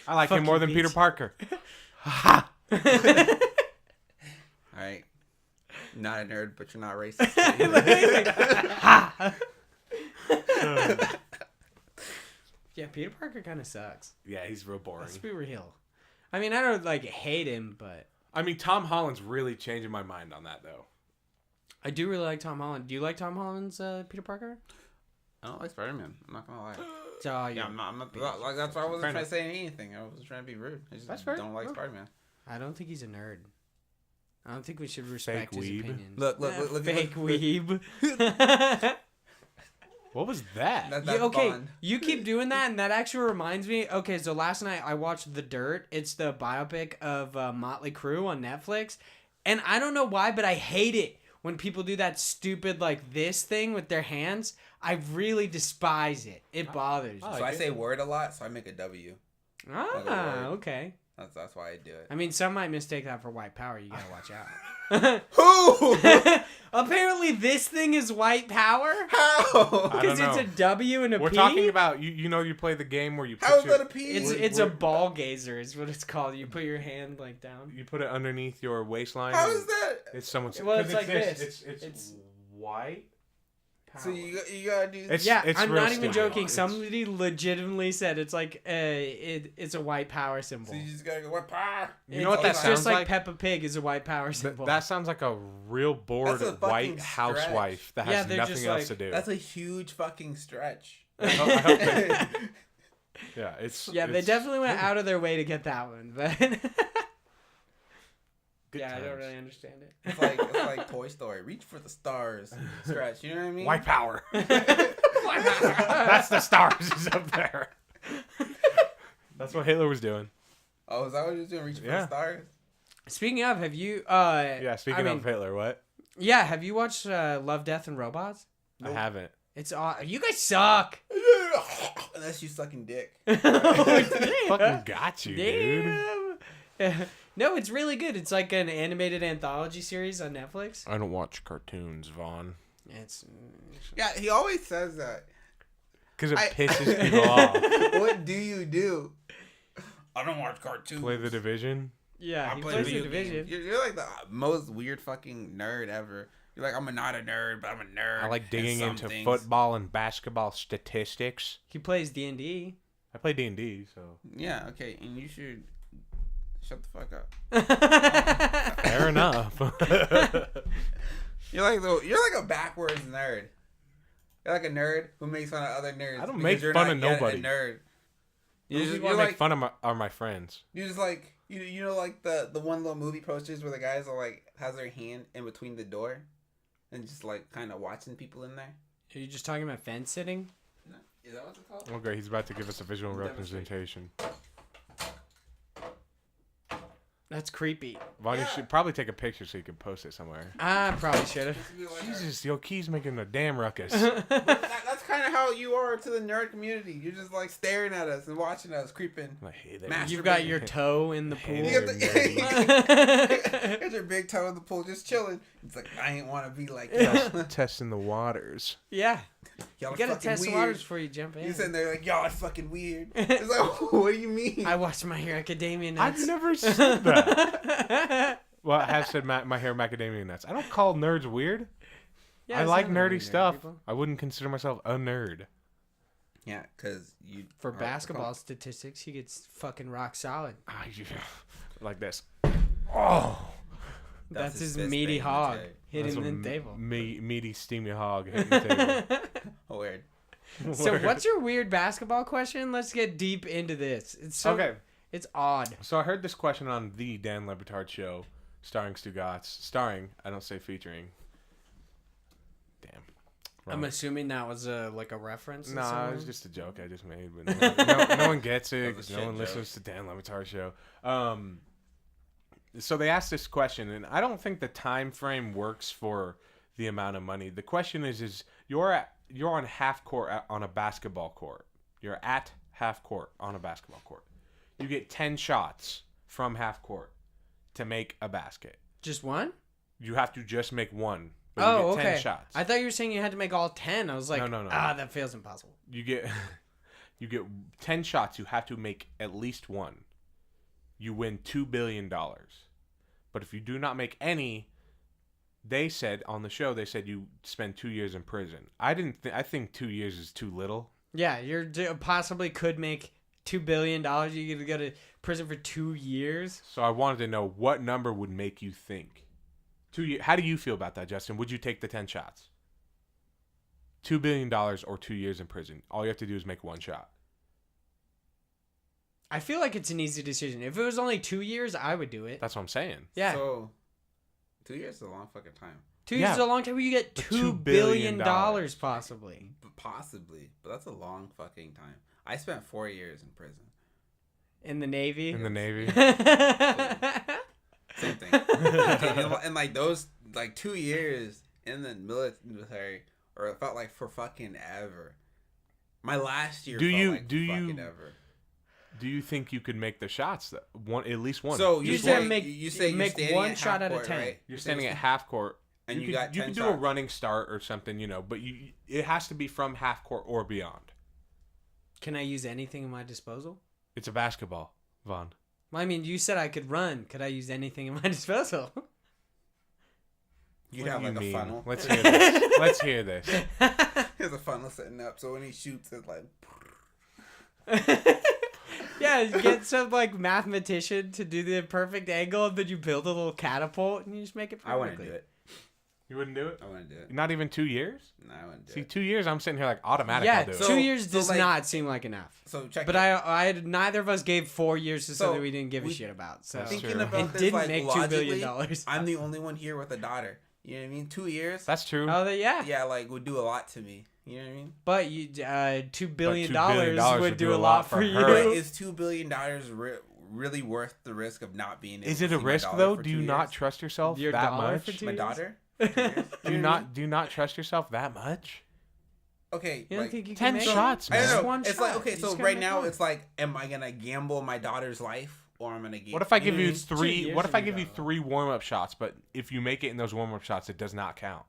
I like Fuck him more you, than Beats. Peter Parker. Ha! All right. Not a nerd, but you're not racist. Yeah, Peter Parker kind of sucks. Yeah, he's real boring. Let's be real. I mean, I don't like hate him, but I mean, Tom Holland's really changing my mind on that, though. I do really like Tom Holland. Do you like Tom Holland's Peter Parker? I don't like Spider-Man. I'm not gonna lie. Oh, Yeah, I'm not like that's why I wasn't Fair trying enough. to say anything. I wasn't trying to be rude. I just That's fair. don't like No. Spider-Man. I don't think he's a nerd. I don't think we should respect Fake his weeb. opinions. Look, fake weeb. What was that? That's Okay, Bond. you keep doing that, and that actually reminds me. Okay, so last night I watched The Dirt. It's the biopic of Motley Crue on Netflix, and I don't know why, but I hate it when people do that stupid like this thing with their hands. I really despise it. It bothers me. So I say word a lot, so I make a W. Ah, okay. That's why I do it. I mean, some might mistake that for white power. You gotta watch out. Who? Apparently, this thing is white power How? I because don't it's a know. W and a We're P. talking about you know you play the game where you put How is your, that a P? It's a ball gazer. Is what it's called. You put your hand like down. you put it underneath your waistline. How and is that? It's someone's. Well, it's 'cause like this. It's It's- white. So you gotta do. It's- Yeah, it's I'm real not even stupid. joking. It's- Somebody legitimately said it's like it's a white power symbol. So you just gotta go what power? You know what that It's sounds just like like? Peppa Pig is a white power symbol. That sounds like a real bored That's a fucking white stretch. housewife that Yeah, has they're nothing just else like- to do. That's a huge fucking stretch. I hope they- yeah, it's yeah, they it's definitely went good. out of their way to get that one, but Good yeah, I don't times. really understand it. It's like Toy Story. Reach for the stars. Stretch. You know what I mean? White power. That's the stars is up there. That's what Hitler was doing. Oh, is that what he was doing? Reaching for Yeah. the stars? Speaking of, have you? Yeah, speaking I mean, of Hitler, what? yeah, have you watched Love, Death, and Robots? I haven't. It's you guys suck. Unless you sucking dick. Fucking got you, dude. Damn. No, it's really good. It's like an animated anthology series on Netflix. I don't watch cartoons, Vaughn. It's Yeah, he always says that. Because it I- pisses people off. What do you do? I don't watch cartoons. Play the Division. yeah. I He play plays the video division. games. You're like the most weird fucking nerd ever. You're like, I'm not a nerd, but I'm a nerd. I like at digging some into things. football and basketball statistics. He plays D&D. I play D&D, so Yeah, okay, and you should shut the fuck up. fair enough. You're like a backwards nerd. You're like a nerd who makes fun of other nerds. I don't because make you're fun not of yet nobody. A nerd. You You're, just you're make like fun of are my friends. you just like you know like the one little movie posters where the guys are like has their hand in between the door, and just like kind of watching people in there. Are you just talking about fence sitting? No. Is that what it's called? Okay, he's about to give us a visual Demonstrate. representation. That's creepy. Vaughn, Yeah. you should probably take a picture so you can post it somewhere. I probably should have. Jesus, yo, Key's making a damn ruckus. That's kind of how you are to the nerd community. You're just like staring at us and watching us creeping. Like, hey there. Master- You've got your toe in the pool. Hey You there. got you got your big toe in the pool, just chilling. It's like I ain't want to be like y'all. Testing the waters. Yeah. Y'all You are gotta fucking test the weird. waters before you jump in. You sitting there like y'all are fucking weird. It's like what do you mean? I watched My Hero Academia nuts. I've never said that. Well, I have said my hair macadamia nuts. I don't call nerds weird. Yeah, I it's like not really nerdy nerd stuff. people. I wouldn't consider myself a nerd. Yeah, because you For are- basketball statistics, he gets fucking rock solid. Like this. Oh. That's his fist meaty banging the hog table. hitting the table. Meaty, steamy hog hitting the table. Weird. So what's your weird basketball question? Let's get deep into this. Okay. It's odd. So I heard this question on the Dan Le Batard show, starring Stugatz. Starring, I don't say featuring. Damn. I'm assuming that was a reference. Nah, it was just a joke I just made, but no one gets it because no one listens to Dan Le Batard show. So they asked this question, and I don't think the time frame works for the amount of money. The question is you're on half court on a basketball court. You're at half court on a basketball court. You get 10 shots from half court to make a basket. Just one? You have to just make one. But you get 10 shots. I thought you were saying you had to make all 10. I was like, no. That feels impossible. You get 10 shots. You have to make at least one. You win $2 billion. But if you do not make any, they said on the show, you spend 2 years in prison. I think 2 years is too little. Yeah, you possibly could make $2 billion. You could go to prison for 2 years. So I wanted to know what number would make you think. 2 years. How do you feel about that, Justin? Would you take the 10 shots? $2 billion or 2 years in prison. All you have to do is make one shot. I feel like it's an easy decision. If it was only 2 years, I would do it. That's what I'm saying. Yeah. So 2 years is a long fucking time. 2 years is a long time where you get $2 billion possibly. Possibly. But that's a long fucking time. I spent 4 years in prison. In the Navy? In the Navy. Same thing. And like those, 2 years in the military, or it felt like for fucking ever. My last year fucking ever. Do you think you could make the shots? At least one. So you say make one shot out of 10. Right? You're standing at half court, and you can do a running start or something, but it has to be from half court or beyond. Can I use anything in my disposal? It's a basketball, Vaughn. Well, I mean, you said I could run. Could I use anything in my disposal? You'd have a funnel. Let's hear this. Let's hear this. There's a funnel setting up, so when he shoots, it's like. Yeah, you get some mathematician to do the perfect angle, and then you build a little catapult, and you just make it perfectly. I wouldn't do it. You wouldn't do it? I wouldn't do it. Not even 2 years? No, I wouldn't do it. See, 2 years, I'm sitting here automatically. Yeah, I'll do it. 2 years does not seem like enough. So check. But I neither of us gave 4 years to something we didn't give a shit about. So thinking about it this, didn't make $2 billion. I'm the only one here with a daughter. You know what I mean? 2 years. That's true. Oh, yeah. Yeah, would do a lot to me. You know what I mean? But $2 billion would do a lot for you. But is $2 billion really worth the risk of not being able to Is it see a my risk daughter though? for Do you 2 not years? trust yourself Your that dollar much? for 2 My years? daughter? Do you not trust yourself that much? Okay, you don't think you 10 can make shots, man. I don't know. One It's shot. okay. You So just gotta right make now, one. it's am I gonna gamble my daughter's life, or I'm gonna gamble? What if I give you mean, 2 three? years What if I of give you your 3 warm-up shots? But if you make it in those warm-up shots, it does not count.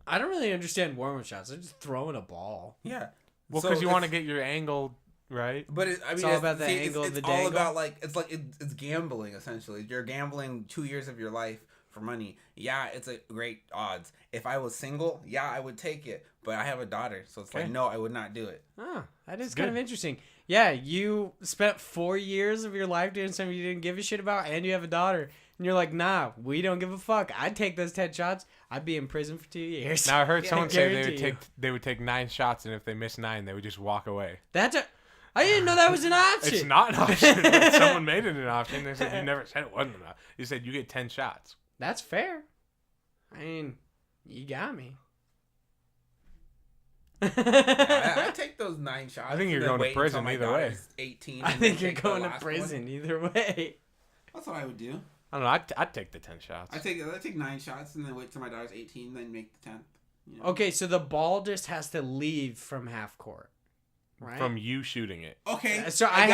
I don't really understand warm-up shots. They're just throwing a ball. Yeah. Well, So because you want to it's- get your angle right. But It's all about the angle of the It's all dangle. about it's gambling essentially. You're gambling 2 years of your life for money. Yeah, it's a great odds. If I was single, yeah, I would take it. But I have a daughter, so it's no, I would not do it. Oh, that is Good. kind of interesting. Yeah, you spent 4 years of your life doing something you didn't give a shit about, and you have a daughter. And you're like, nah, we don't give a fuck. I'd take those 10 shots. I'd be in prison for 2 years. Now I heard someone say guarantee they would take 9 shots, and if they miss 9, they would just walk away. I didn't know that was an option. It's not an option. But someone made it an option. They said you never said it wasn't an option. You said you get 10 shots. That's fair. I mean, you got me. I take those 9 shots. I think you're and then going to wait until prison my either way. daughter's 18. I and think then you're take the going to last prison one. either way. That's what I would do. I don't know. I'd take the 10 shots. I take 9 shots and then wait till my daughter's 18, then make the 10th. You know? Okay, so the ball just has to leave from half court, right? From you shooting it. Okay. So I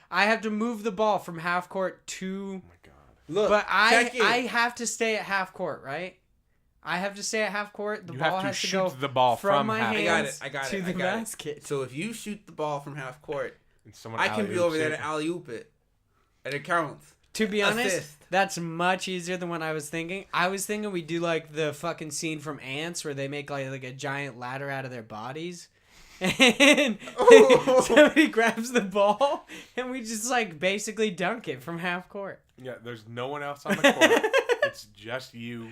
have to move the ball from half court to. Oh my god. Look, But check it. I have to stay at half court, right? I have to stay at half court. The You ball have to has to shoot go the ball from my half. hands I got it. to the I got it. basket. So if you shoot the ball from half court, And someone I can be alley-oops over there it. to alley-oop it. And it counts. To be honest, Assist. that's much easier than what I was thinking. I was thinking we do the fucking scene from Ants where they make like a giant ladder out of their bodies and somebody grabs the ball, and we just like basically dunk it from half court. Yeah, there's no one else on the court. It's just you.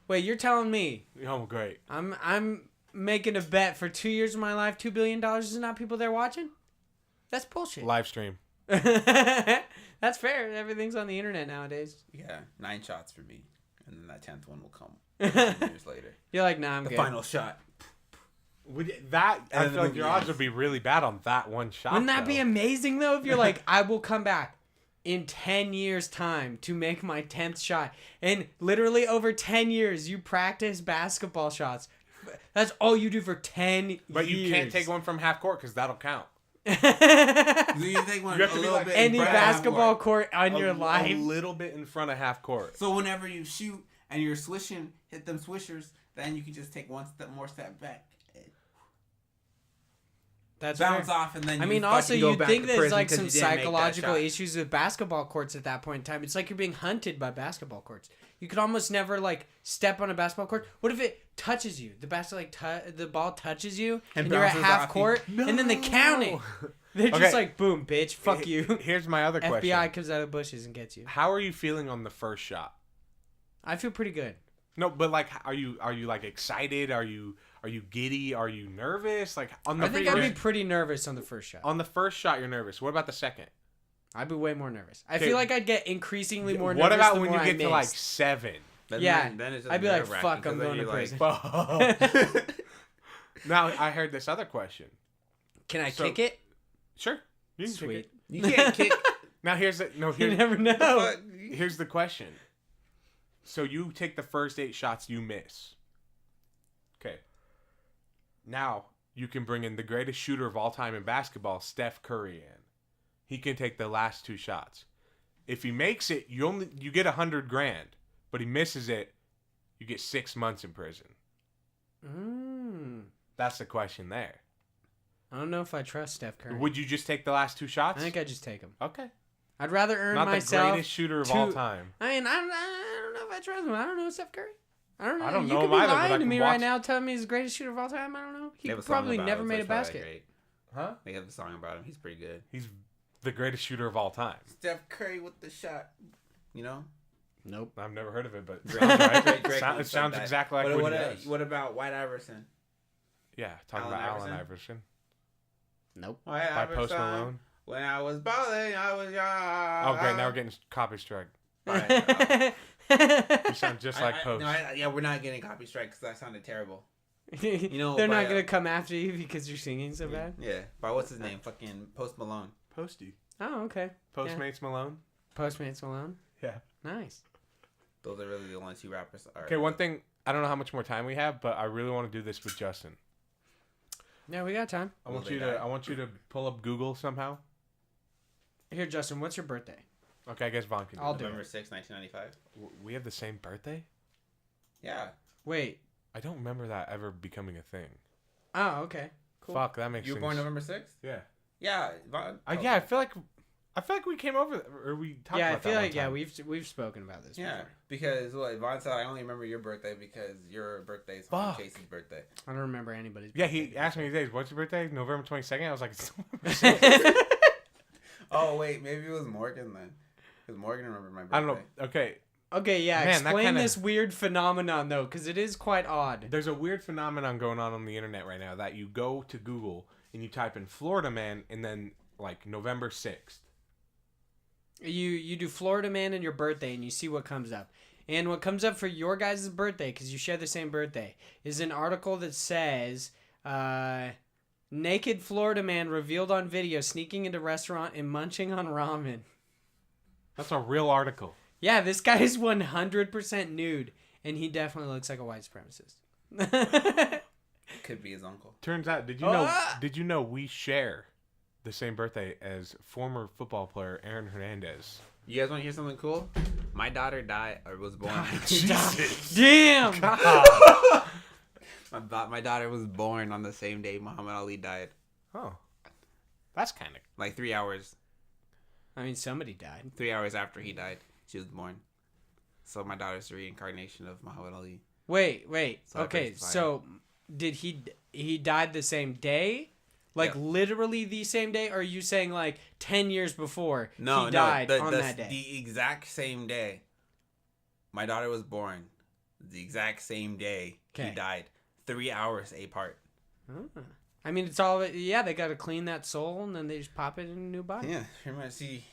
Wait, you're telling me? Oh, great. I'm making a bet for 2 years of my life, $2 billion is not people there watching? That's bullshit. Live stream. That's fair. Everything's on the internet nowadays. Yeah, 9 shots for me, and then that 10th one will come years later. You're like, nah, I'm The good. final shot. I And feel then like your odds would be really bad on that one shot. Wouldn't that though. be amazing, though, if you're like, I will come back in 10 years' time to make my 10th shot. And literally over 10 years, you practice basketball shots. That's all you do for 10 But years. you can't take one from half court because that'll count. Do you take one You have a to be little like bit Any in front of half basketball court? court on your life. A little bit in front of half court. So whenever you shoot and you're swishing, hit them swishers, then you can just take one step back. That's Bounce fair. off, and then I you mean, fucking also, go you'd back think to there's prison like 'cause some you didn't make that psychological shot. issues with basketball courts at that point in time. It's like you're being hunted by basketball courts. You could almost never like step on a basketball court. What if it touches you? The the ball touches you, and you're at bounces half off you. court, and then they count it. They're just Okay. like, boom, bitch, fuck you. Here's my other question. FBI comes out of the bushes and gets you. How are you feeling on the first shot? I feel pretty good. No, but like, are you like excited? Are you giddy? Are you nervous? Like on the I think I'd be pretty nervous on the first shot. on the first shot, you're nervous. What about the second? I'd be way more nervous. I Okay. feel like I'd get increasingly more nervous. What about the when more you I get to like missed. 7? Yeah, then it's just I'd be like, nerve-wracking, fuck, I'm 'cause then going to you're prison. like, Now I heard this other question. Can I So- kick it? Sure, you can kick Sweet. it. you can't kick. Now here's You never know. here's the question. So you take the first 8 shots, you miss. Okay. Now you can bring in the greatest shooter of all time in basketball, Steph Curry, in. He can take the last 2 shots. If he makes it, you get $100,000. But he misses it, you get 6 months in prison. That's the question there. I don't know if I trust Steph Curry. Would you just take the last 2 shots? I think I'd just take him. Okay. I'd rather earn Not myself. the greatest shooter of all time. I mean, I don't know if I trust him. I don't know Steph Curry. I don't know. I don't you know could him be either, but I lying to can me watch- right now, telling me he's the greatest shooter of all time. I don't know. He They have a song probably about never him, so made a it's probably basket. great. Huh? They have a song about him. He's pretty good. He's the greatest shooter of all time. Steph Curry with the shot. You know? Nope. I've never heard of it, but Drake it sounds said exactly like that. what he does. What about White Iverson? Yeah, talking Allen about Allen Iverson? Iverson Nope. White by Post Iverson. Malone. When I was balling, I was young. Oh, great! Now we're getting copy strike. Alright, You sound just like Post. yeah, we're not getting copy strike because that sounded terrible. know, they're not gonna come after you because you're singing so bad. Yeah, by what's his name? Fucking Post Malone. Posty. Oh, okay. Postmates Malone. Postmates Malone. Yeah. Nice. Those are really the only 2 rappers. Okay, one thing. I don't know how much more time we have, but I really want to do this with Justin. Yeah, we got time. I Will want they you to. die? I want you to pull up Google somehow. Here, Justin, what's your birthday? Okay, I guess Vaughn can do I'll it. do November 6, 1995. We have the same birthday. Yeah. Wait. I don't remember that ever becoming a thing. Oh, okay. Cool. Fuck, that makes You were sense. born November 6th? Yeah. Yeah. Vaughn, Yeah, I feel like we came over or we talked Yeah, I about feel that like one time. we've spoken about this. Yeah, Before. because what Vaughn said, I only remember your birthday because your birthday is on Fuck. Casey's birthday. I don't remember anybody's. Yeah, he asked me these days, "What's your birthday?" November 22nd. I was like, "It's November 6th." Oh wait, maybe it was Morgan then, because Morgan remembered my birthday. I don't know. Okay, Okay, yeah. Man, that explain kinda- this weird phenomenon though, because it is quite odd. there's a weird phenomenon going on the internet right now that you go to Google and you type in Florida man and then like November 6th. You do Florida man and your birthday, and you see what comes up. And what comes up for your guys' birthday, because you share the same birthday, is an article that says, naked Florida man revealed on video sneaking into restaurant and munching on ramen. That's a real article. Yeah, this guy is 100% nude, and he definitely looks like a white supremacist. Could be his uncle. Turns out, did you know we share the same birthday as former football player Aaron Hernandez? You guys want to hear something cool? My daughter died or was born. Jesus. Damn! My daughter was born on the same day Muhammad Ali died. Oh, that's kind of Like 3 hours. I mean, somebody died. 3 hours after he died, she was born. So my daughter's the reincarnation of Muhammad Ali. Wait. So I Okay, praise fire. so did he died the same day? Like literally the same day? Or are you saying like 10 years before he died on that day? The exact same day. My daughter was born. The exact same day he died. 3 hours apart. I mean, it's all, yeah, they got to clean that soul and then they just pop it in a new body. Yeah, pretty much. See,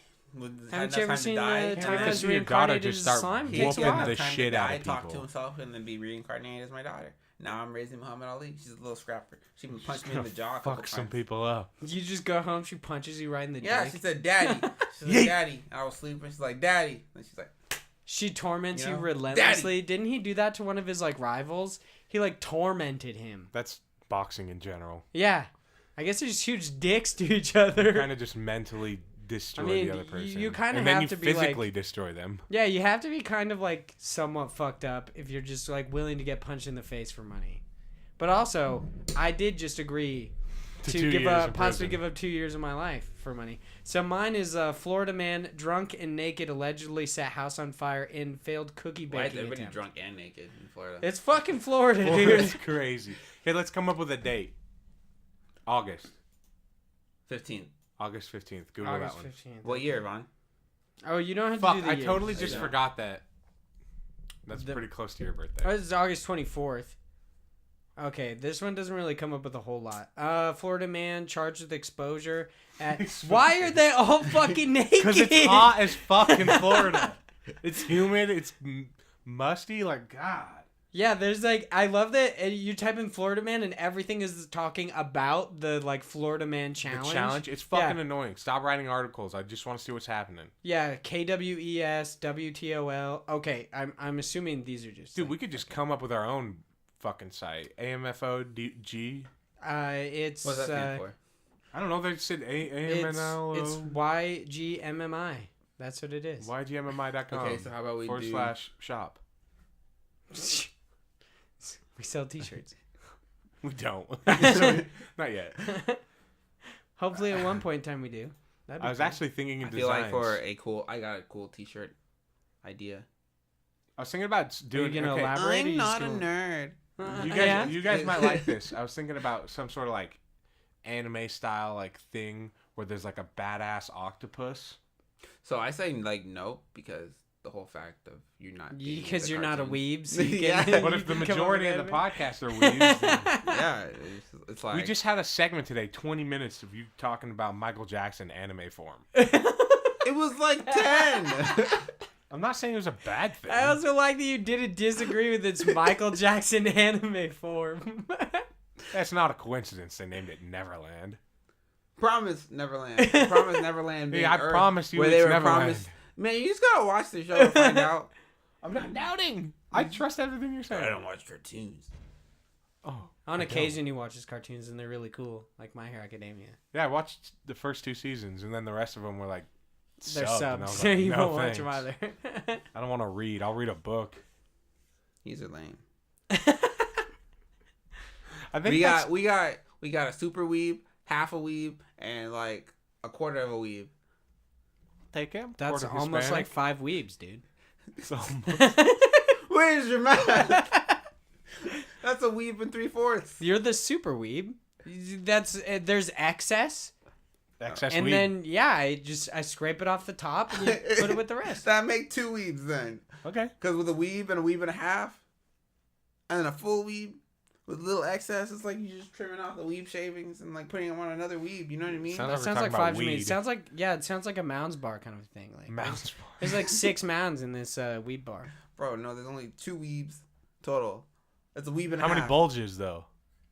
haven't you ever seen the time because as your daughter reincarnated just as start slime? whooping Takes a while. the shit out of talk to people. himself and then be reincarnated as my daughter. Now I'm raising Muhammad Ali. She's a little scrapper. She can punch me in the jaw a couple Fuck some times. people up. You just go home, she punches you right in the Yeah, dick. she said, "Daddy." She said, "Daddy." I was sleeping. She's like, "Daddy," and she's like, She torments You you know? relentlessly. Didn't he do that to one of his like rivals? He like tormented him. That's boxing in general. Yeah. I guess they're just huge dicks to each other. Kind of just mentally destroy the other person. you kinda and then have you to be, like- physically destroy them. Yeah, you have to be kind of like somewhat fucked up if you're just like willing to get punched in the face for money. But also, I did just agree To to 2 give years up, in possibly prison. give up 2 years of my life for money. So mine is Florida man drunk and naked allegedly set house on fire in failed cookie "Why baking is everybody attempt. drunk and naked in Florida?" It's fucking Florida, dude. Florida's crazy. Okay, let's come up with a date. August 15th. August 15th. Google August that one. 15th. What year, Vaughn? Oh, you don't have Fuck, to do the I years. totally just know. forgot that. That's pretty close to your birthday. Oh, this is August 24th. Okay, this one doesn't really come up with a whole lot. Florida man charged with exposure at... Why are they all fucking naked? Because it's hot as fuck in Florida. It's humid. It's musty. Like, God. Yeah, there's like... I love that you type in Florida man and everything is talking about the like Florida man challenge. The challenge. It's fucking annoying. Stop writing articles. I just want to see what's happening. Yeah, KWES, WTOL. Okay, I'm assuming these are just... Dude, like, we could just come up with our own fucking site. AMFOG. It's... What's that stand for? I don't know. They said It's AMNL. YGMMI. That's what it is. YGMMI.com. Okay, so how about we do... /shop. We sell t-shirts. We don't. Not yet. Hopefully at one point in time we do. That'd be I was cool. actually thinking in I feel designs. like I got a cool t-shirt idea. I was thinking about doing. gonna okay, elaborate? Alright, I'm you not just a go- nerd. Yeah? You guys might like this. I was thinking about some sort of like anime style like thing where there's like a badass octopus. So I say like no because the whole fact of you're not Because you're not a weeb. So Yeah. But if the majority of the podcast are weebs, then Yeah, it's like we just had a segment today, 20 minutes of you talking about Michael Jackson anime form. it was like 10. I'm not saying it was a bad thing. I also like that you didn't disagree with its Michael Jackson anime form. That's not a coincidence. They named it Neverland. Promise Neverland. Promise Neverland. Being Yeah, I Earth, promised you where it's they were Neverland. promised. Man, you just gotta watch the show to find out. I'm not doubting. I trust everything you're saying. I don't watch cartoons. Oh, On I occasion, he watches cartoons and they're really cool, like My Hero Academia. Yeah, I watched the first 2 seasons, and then the rest of them were like They're subbed, and I subs, was so like, you no, won't watch thanks. them either. I don't want to read. I'll read a book. These are lame. I think We got a super weeb, half a weeb, and like a quarter of a weeb. take him. That's Quarter almost like Hispanic. 5 weebs, dude. It's almost- Where's your math? That's a weeb and 3/4. You're the super weeb. That's there's excess, excess and weed. then I scrape it off the top and you put it with the rest. That make 2 weebs then. Okay. Because with a weeb and a half, and then a full weeb with a little excess, it's like you're just trimming off the weeb shavings and like putting them on another weeb. You know what I mean? Sounds That like we're sounds talking like about 5 to me. It weed. sounds like it sounds like a Mounds bar kind of thing. Like Mounds there's like 6 Mounds in this weed bar. Bro, no, there's only 2 weebs total. It's a weeb and a How half. many bulges though?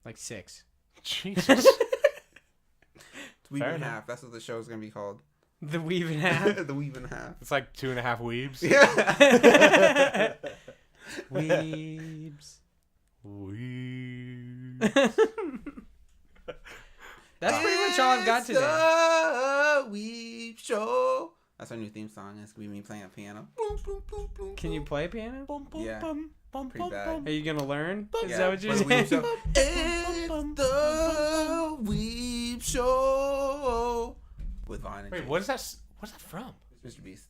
Like 6. Jesus. It's weeb Fair and a enough. half. That's what the show's gonna be called. The weave in half. The weeb and a half. It's like 2.5 weebs. Yeah. Weebs. Weebs. That's pretty much all I've got It's today. the Weeb Show. That's our new theme song. It's gonna be me playing a piano. Boom, boom, boom, boom, Can you boom. play piano? Yeah. Pretty bad. Are you gonna learn? Is Yeah, that what you're for the Weeb saying? Show. It's the Weeb Show with Vine and Wait, what's that from? Mr. Beast.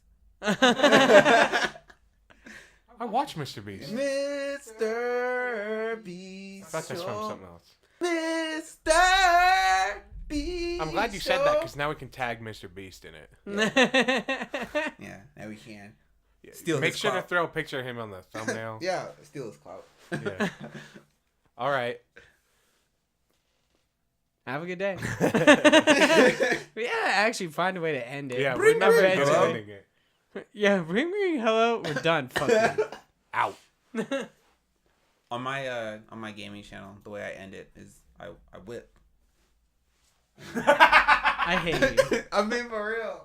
I watched Mr. Beast. Mr. Beast. I thought that's from something else. Mr. Beast. I'm glad you said that because now we can tag Mr. Beast in it. Yeah, now we can. Yeah. Steal Make his sure to clout. throw a picture of him on the thumbnail. Yeah, steal his clout. Yeah. All right. Have a good day. Yeah, actually find a way to end it. Yeah, Bring we're never me ending hello. it. Yeah, bring me hello. We're done. Fuck you. Out. On my gaming channel, the way I end it is I whip. I hate you. I mean, for real.